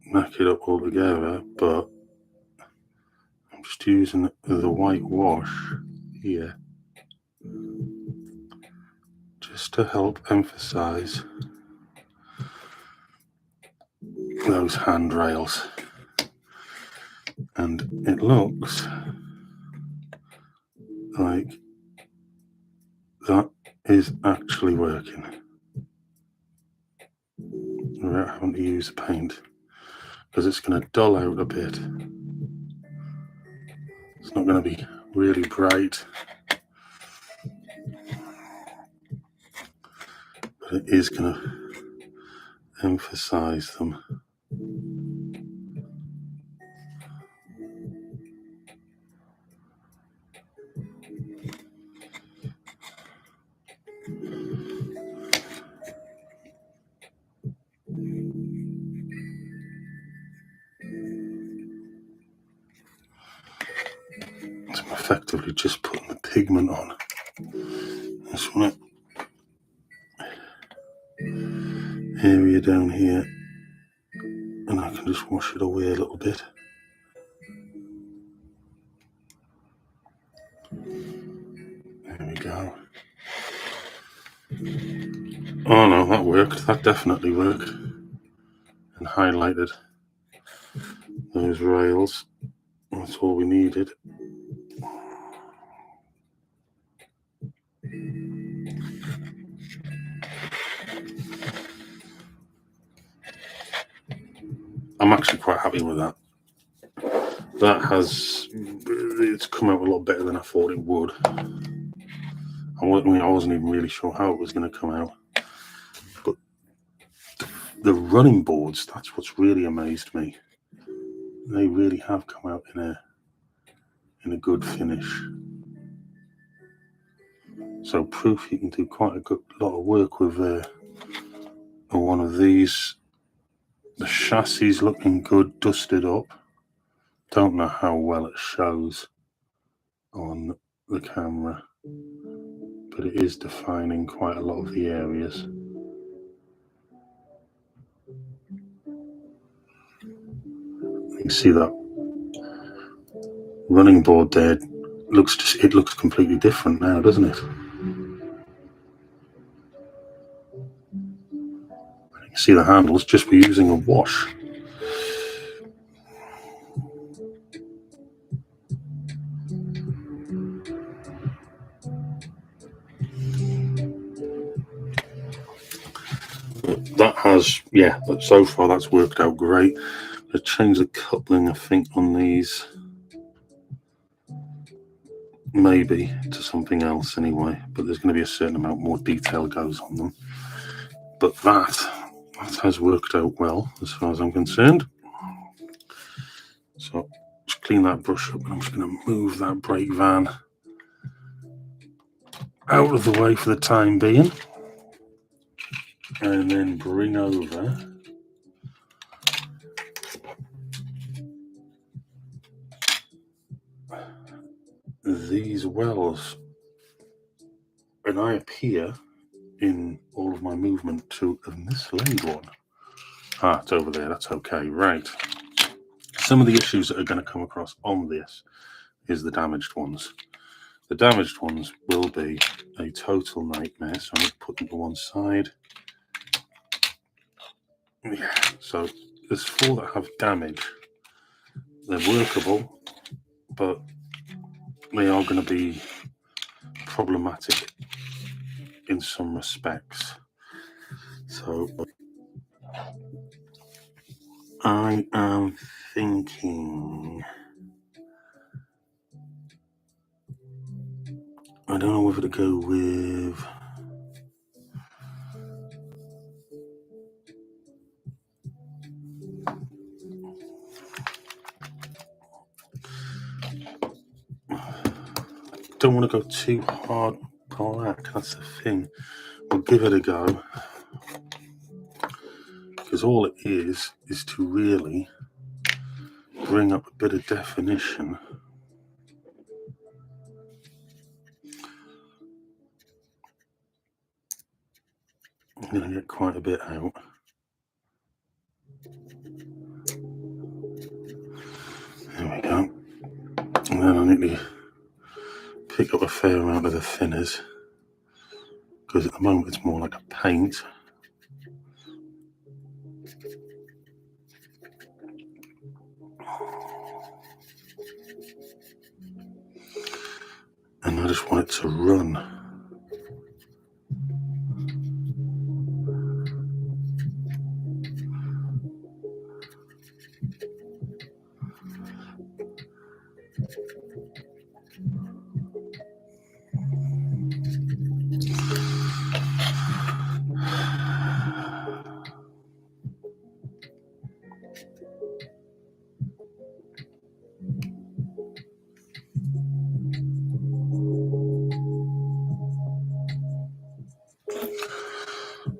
Speaker 1: knock it up all together, but I'm just using the white wash here just to help emphasize those handrails. And it looks like that is actually working without having to use the paint, because it's going to dull out a bit. It's not going to be really bright, but it is going to emphasize them. So I'm effectively just putting the pigment on. This one area down here, and I can just wash it away a little bit. There we go. Oh no, that worked. That definitely worked. And highlighted those rails. That's all we needed. I'm actually quite happy with that. It's come out a lot better than I thought it would. I wasn't even really sure how it was going to come out. But the running boards, that's what's really amazed me. They really have come out in a good finish. So proof you can do quite a good lot of work with one of these. The chassis looking good, dusted up. Don't know how well it shows on the camera, but it is defining quite a lot of the areas. You can see that running board there it looks completely different now, doesn't it? You can see the handles just for using a wash. That has, yeah, so far that's worked out great. I'll change the coupling, I think, on these. Maybe to something else anyway, but there's going to be a certain amount more detail goes on them. But that has worked out well as far as I'm concerned. So just clean that brush up, and I'm just going to move that brake van out of the way for the time being, and then bring over these wells, and I appear in all of my movement to have mislaid one. Ah, it's over there. That's okay. Right. Some of the issues that are going to come across on this is the damaged ones. The damaged ones will be a total nightmare, so I'm going to put them to one side. Yeah, so there's 4 that have damage. They're workable, but they are going to be problematic in some respects. So I am thinking, I don't know whether to go with don't want to go too hard black, that's the thing. We'll give it a go, because all it is to really bring up a bit of definition. I'm going to get quite a bit out. There we go. And then I need to pick up a fair amount of the thinners, because at the moment it's more like a paint. And I just want it to run.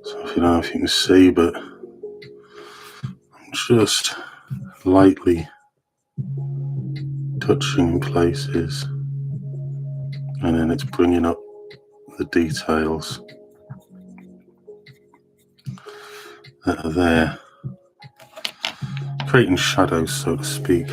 Speaker 1: So I don't know if you can see, but I'm just lightly touching places, and then it's bringing up the details that are there, creating shadows, so to speak.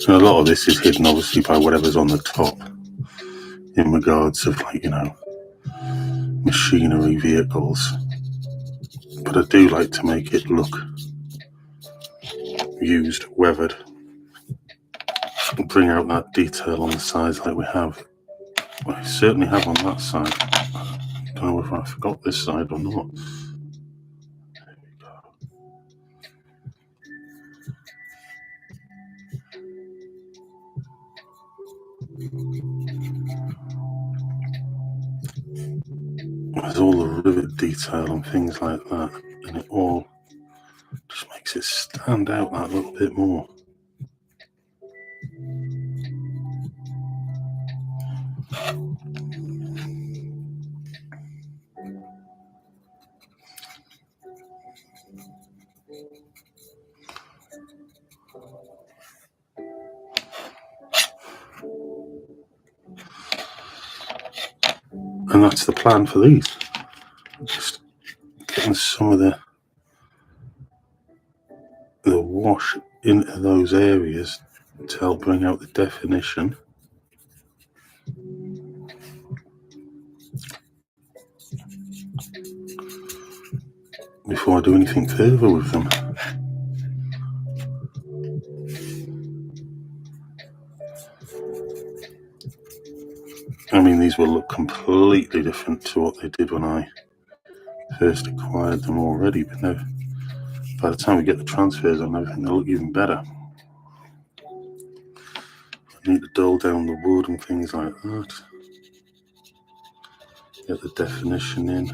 Speaker 1: So a lot of this is hidden, obviously, by whatever's on the top in regards of, like, machinery, vehicles. But I do like to make it look used, weathered, and bring out that detail on the sides like we have. Well, I certainly have on that side. I don't know if I forgot this side or not. There we go. There's all the rivet detail and things like that, and it all just makes it stand out that little bit more. And that's the plan for these. Just getting some of the wash into those areas to help bring out the definition. Before I do anything further with them. I mean, these will look completely different to what they did when I first acquired them already, but now, by the time we get the transfers on everything, they'll look even better. I need to dull down the wood and things like that. Get the definition in.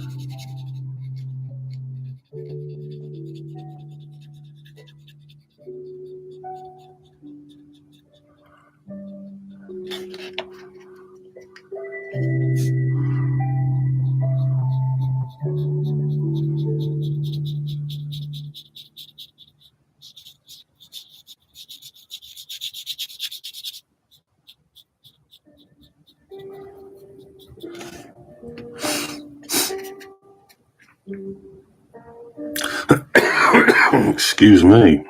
Speaker 1: Excuse me.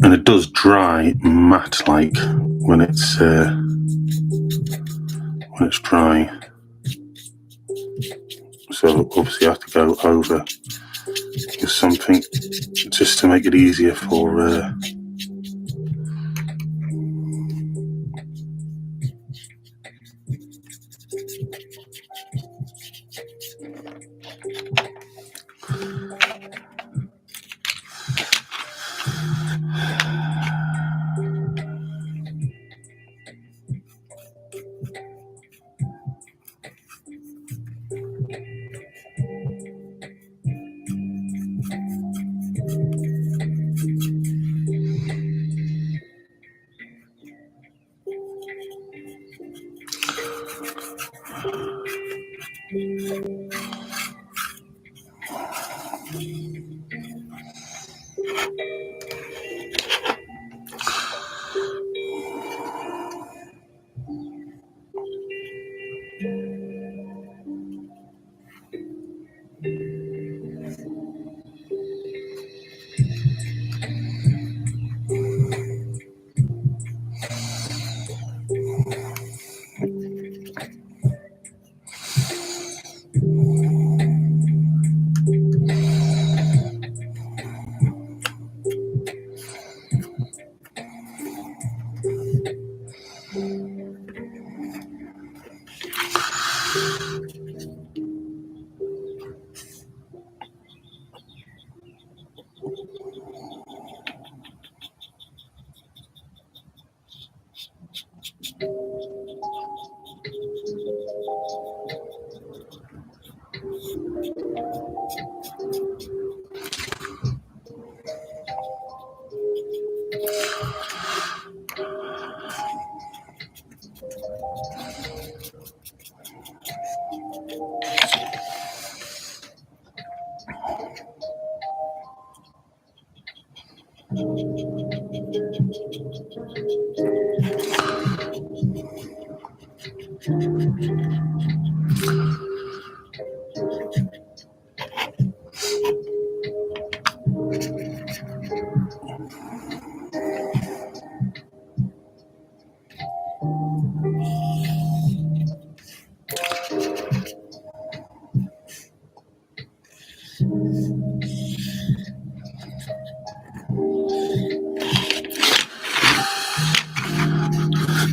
Speaker 1: And it does dry matte-like when it's dry. So obviously I have to go over with something just to make it easier for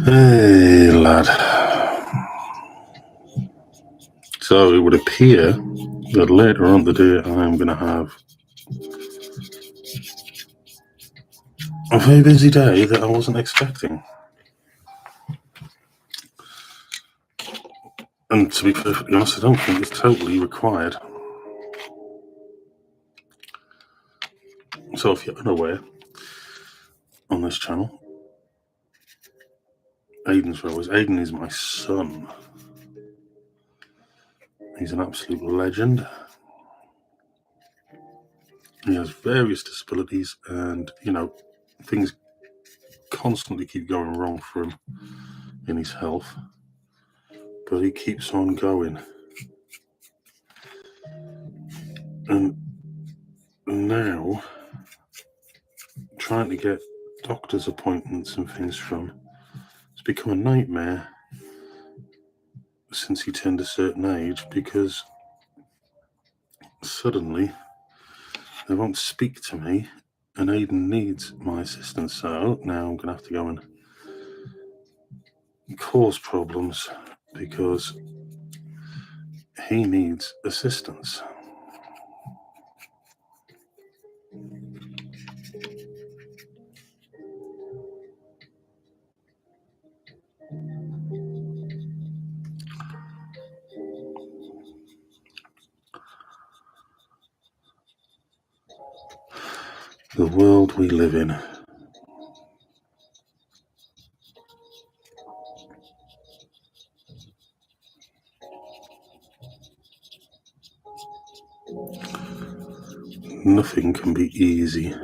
Speaker 1: Hey, lad. So it would appear that later on today I'm going to have a very busy day that I wasn't expecting. And to be perfectly honest, I don't think it's totally required. So if you're unaware, on this channel, Aidans Railways. Aidan is my son. He's an absolute legend. He has various disabilities and, things constantly keep going wrong for him in his health. But he keeps on going. And now, trying to get doctor's appointments and things from, it's become a nightmare since he turned a certain age, because suddenly they won't speak to me and Aidan needs my assistance. So now I'm going to have to go and cause problems because he needs assistance. The world we live in. Nothing can be easy.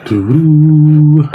Speaker 1: Doo-doo.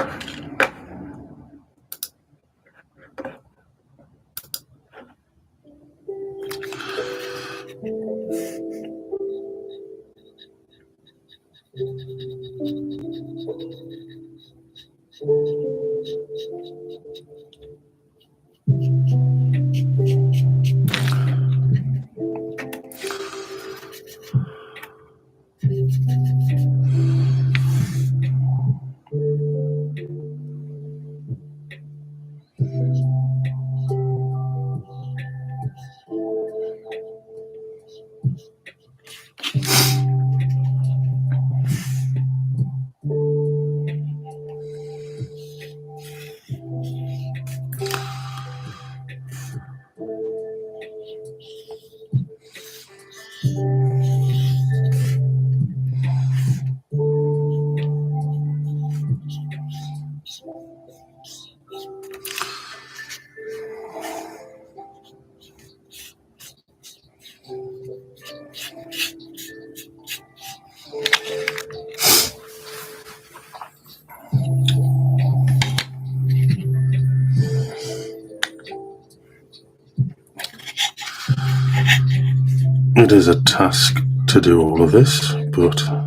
Speaker 1: It is a task to do all of this, but I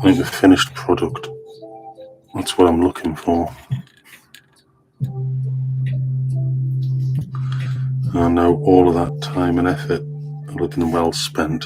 Speaker 1: think the finished product, that's what I'm looking for. I know all of that time and effort will have been well spent.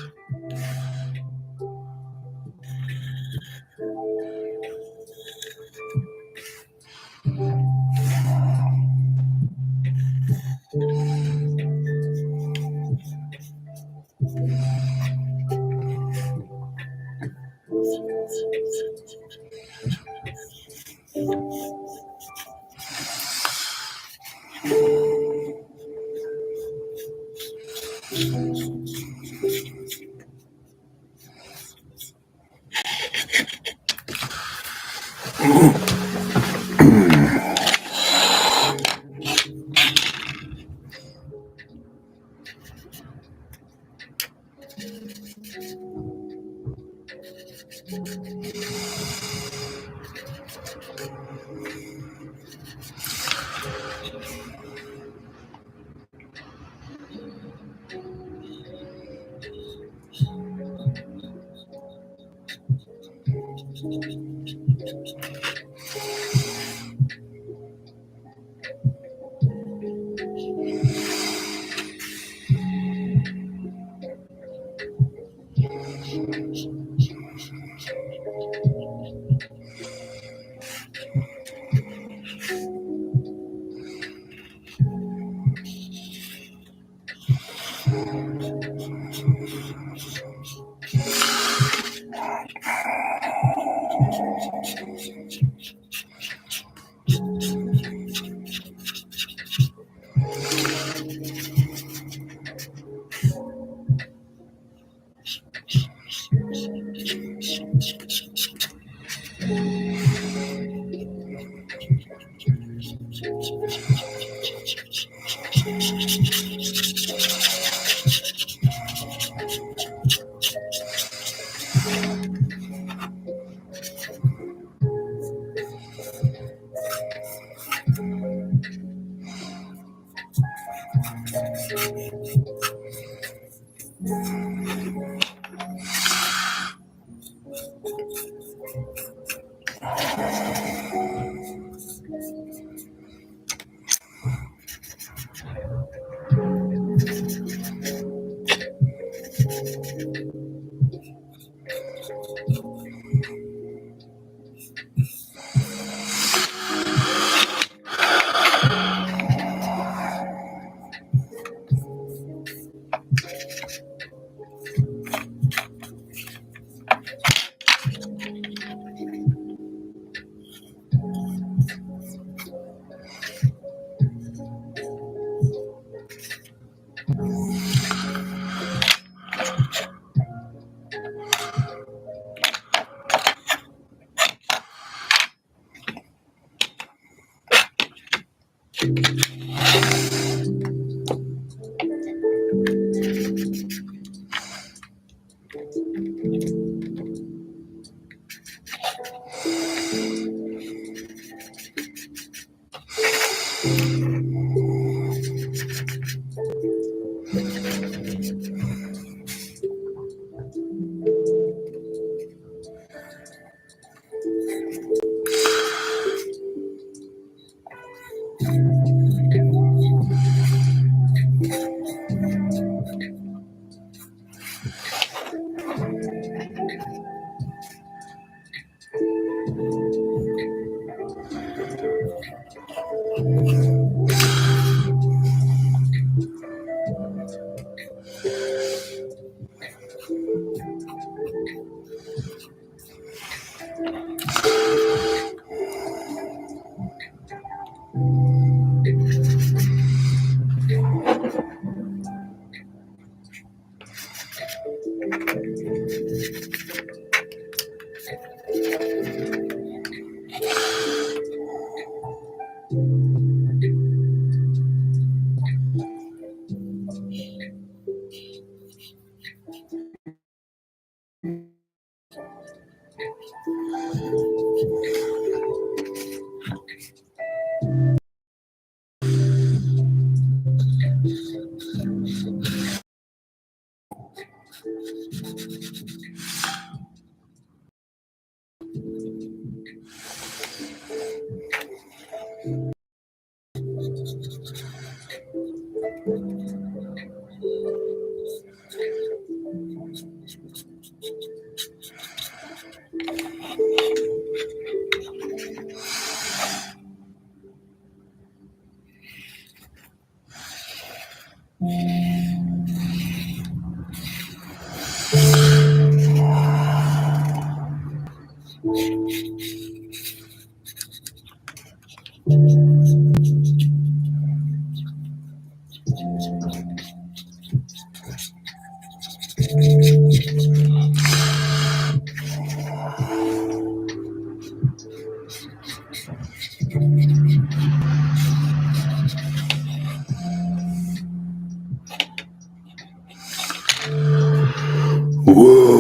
Speaker 1: Whoa!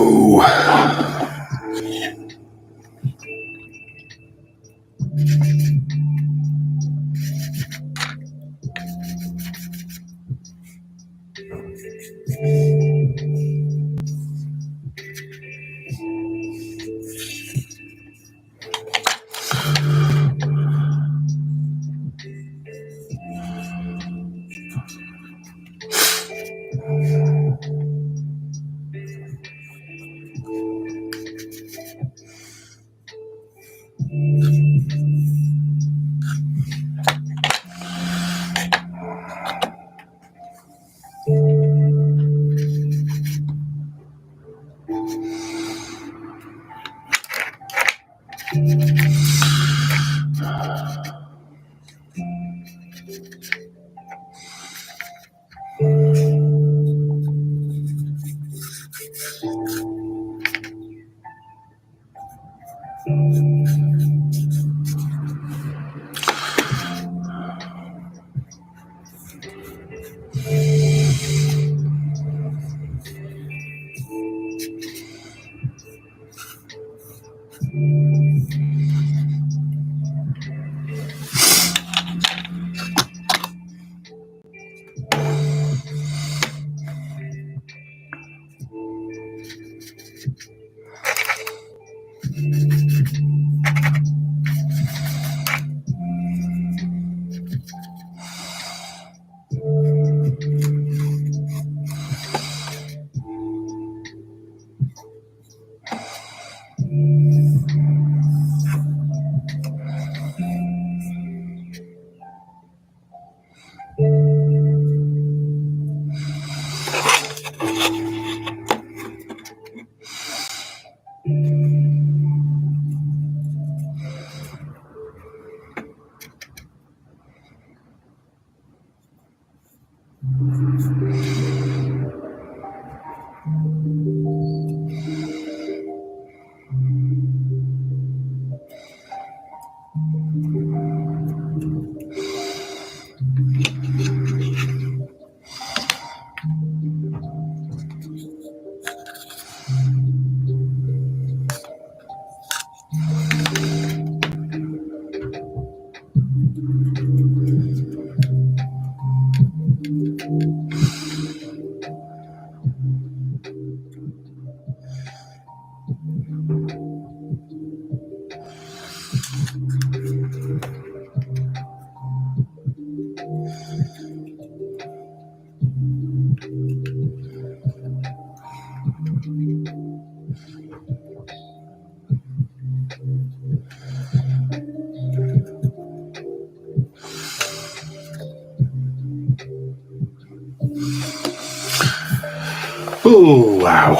Speaker 1: Oh, wow.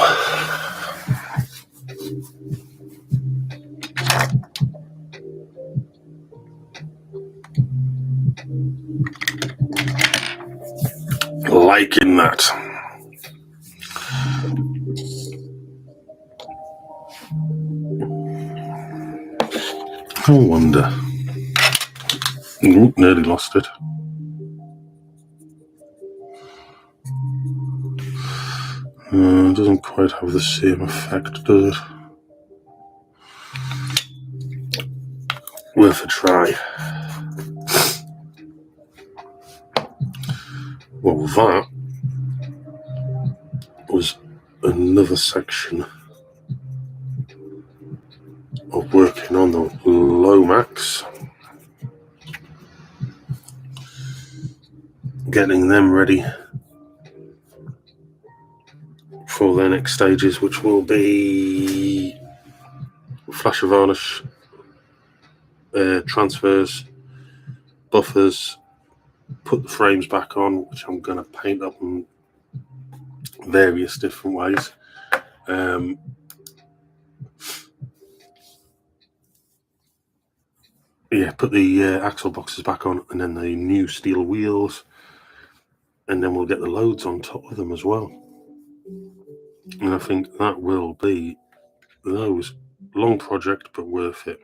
Speaker 1: Liking that. No wonder. Ooh, nearly lost it. Doesn't quite have the same effect, does it? worth a try. Well, that was another section of working on the Lomax, getting them ready for their next stages, which will be flash of varnish, transfers, buffers, put the frames back on, which I'm going to paint up in various different ways. Put the axle boxes back on, and then the new steel wheels, and then we'll get the loads on top of them as well. And I think that will be those. Long project, but worth it.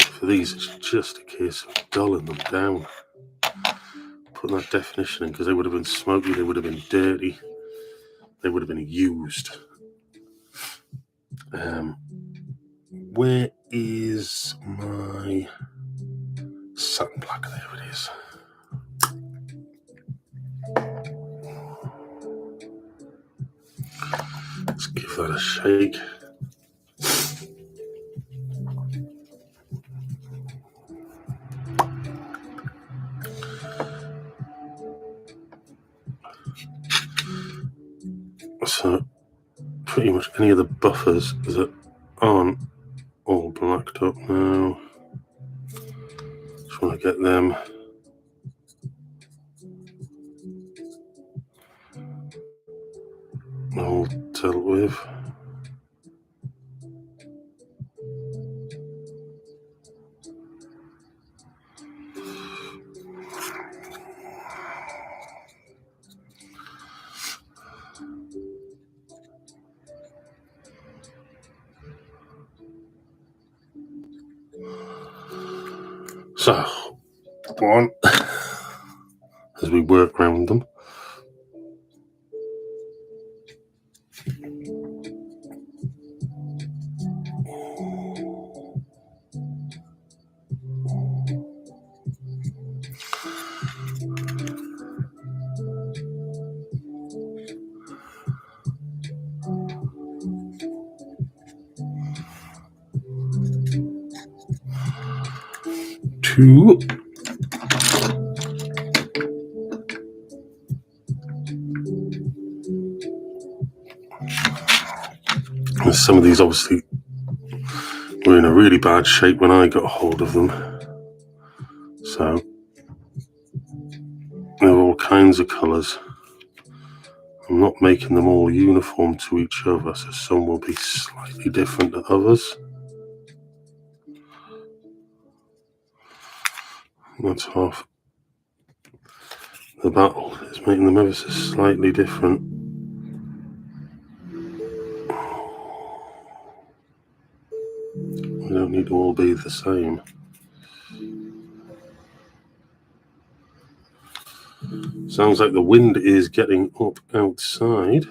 Speaker 1: For these, it's just a case of dulling them down, putting that definition in, because they would have been smoky, they would have been dirty, they would have been used. Where is my satin black? There it is. Let's give that a shake. So pretty much any of the buffers that aren't all blacked up now, just want to get them all dealt with. So, one, as we work around them. Two. And some of these obviously were in a really bad shape when I got hold of them. So they're all kinds of colours. I'm not making them all uniform to each other, so some will be slightly different to others. That's half the battle, is making them ever so slightly different. They don't need to all be the same. Sounds like the wind is getting up outside.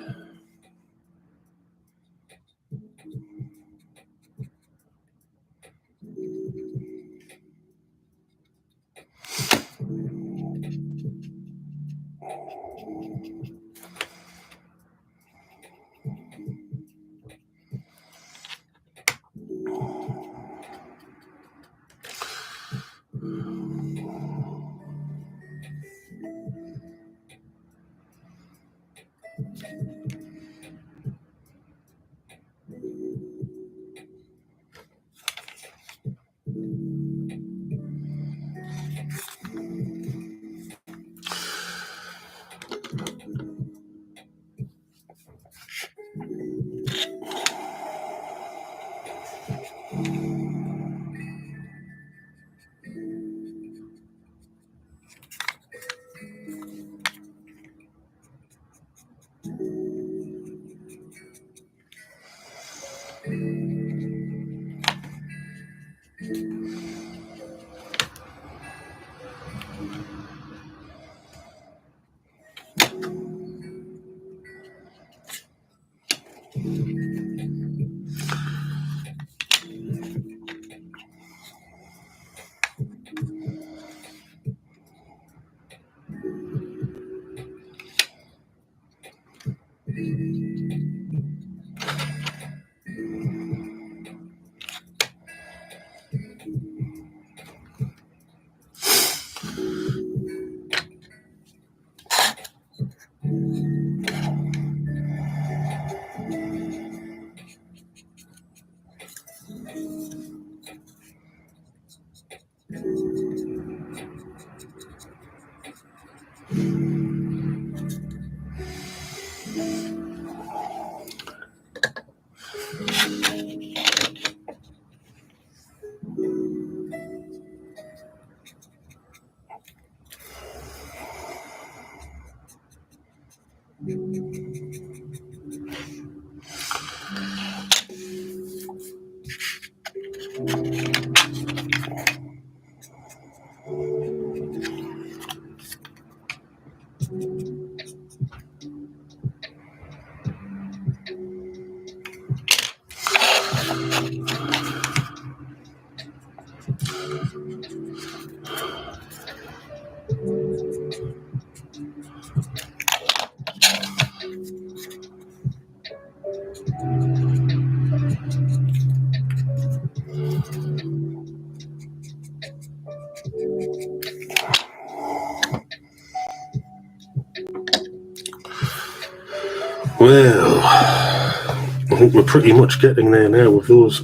Speaker 1: Well, I think we're pretty much getting there now with those.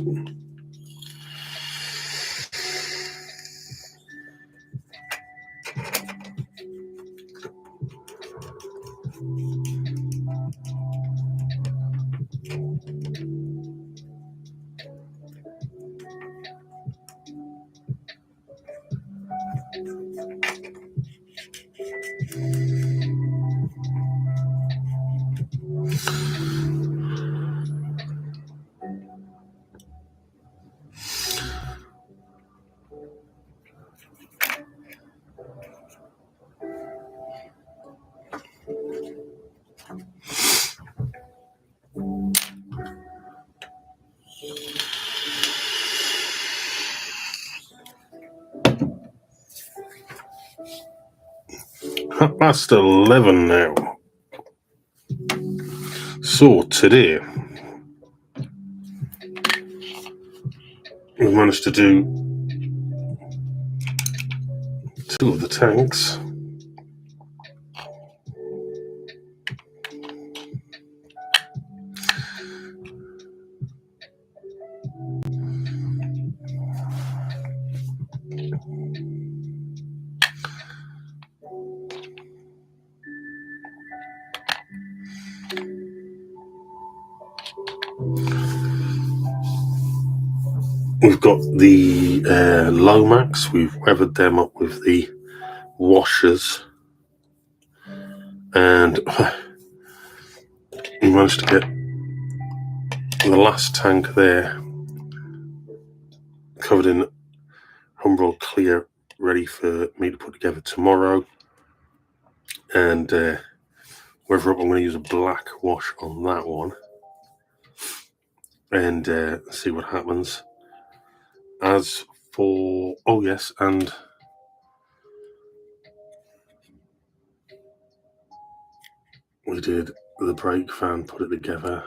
Speaker 1: Past 11 now. So today we've managed to do 2 of the tanks. We've got the Lomax. We've weathered them up with the washers, and we managed to get the last tank there covered in Humbrol clear, ready for me to put together tomorrow. And weather up, I'm going to use a black wash on that one and see what happens. As for, oh yes, and we did the brake fan, put it together.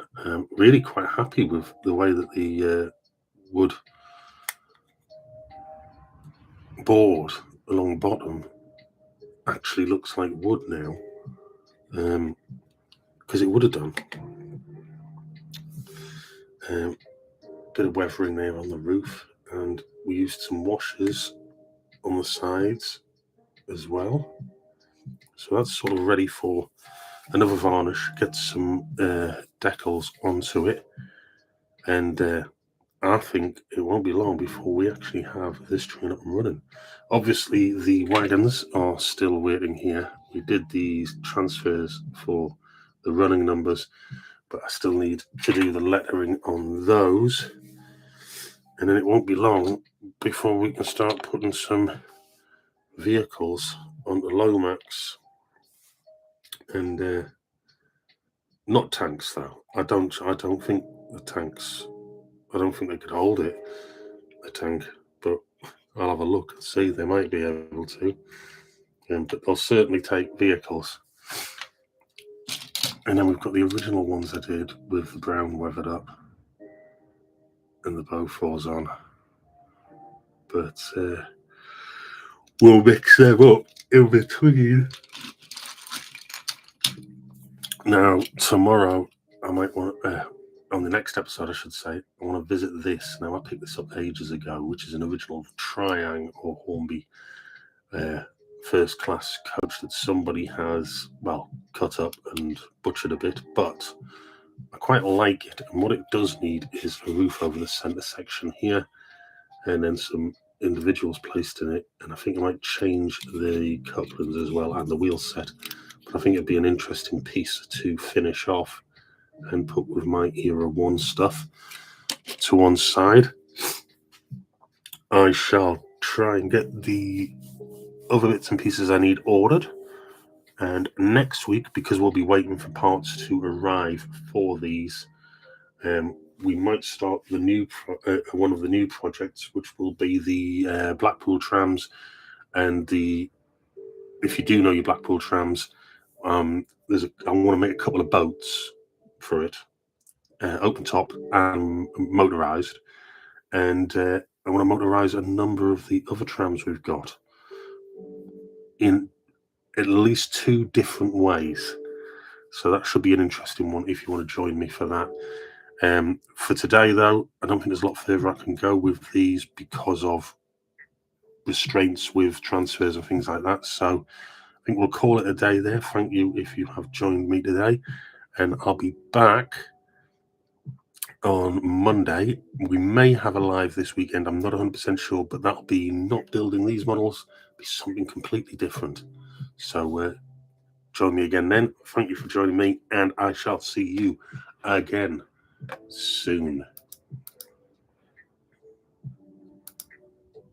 Speaker 1: Really quite happy with the way that the wood board along the bottom actually looks like wood now, because it would have done. Bit of weathering there on the roof, and we used some washers on the sides as well. So that's sort of ready for another varnish, get some decals onto it, and I think it won't be long before we actually have this train up and running. Obviously, the wagons are still waiting here. We did these transfers for the running numbers, but I still need to do the lettering on those. And then it won't be long before we can start putting some vehicles on the Lomax. And not tanks though. I don't think the tanks, I don't think they could hold it, a tank, but I'll have a look and see. They might be able to, but they'll certainly take vehicles. And then we've got the original ones I did with the brown weathered up and the Beauforts on, but we'll mix them up in between Now, tomorrow, I might want on the next episode, I should say, I want to visit this. Now, I picked this up ages ago, which is an original Triang or Hornby first class coach that somebody has, well, cut up and butchered a bit, but I quite like it. And what it does need is a roof over the centre section here, and then some individuals placed in it. And I think I might change the couplings as well and the wheel set. But I think it'd be an interesting piece to finish off and put with my Era 1 stuff to one side. I shall try and get the other bits and pieces I need ordered. And next week, because we'll be waiting for parts to arrive for these, we might start the new one of the new projects, which will be the Blackpool trams. And if you do know your Blackpool trams, I want to make a couple of boats for it, open top and motorized, and I want to motorize a number of the other trams we've got in at least 2 different ways. So that should be an interesting one if you want to join me for that. For today, though, I don't think there's a lot further I can go with these because of restraints with transfers and things like that. So I think we'll call it a day there. Thank you if you have joined me today. And I'll be back on Monday. We may have a live this weekend. I'm not 100% sure, but that'll be not building these models. It'll be something completely different. So join me again then. Thank you for joining me, and I shall see you again soon.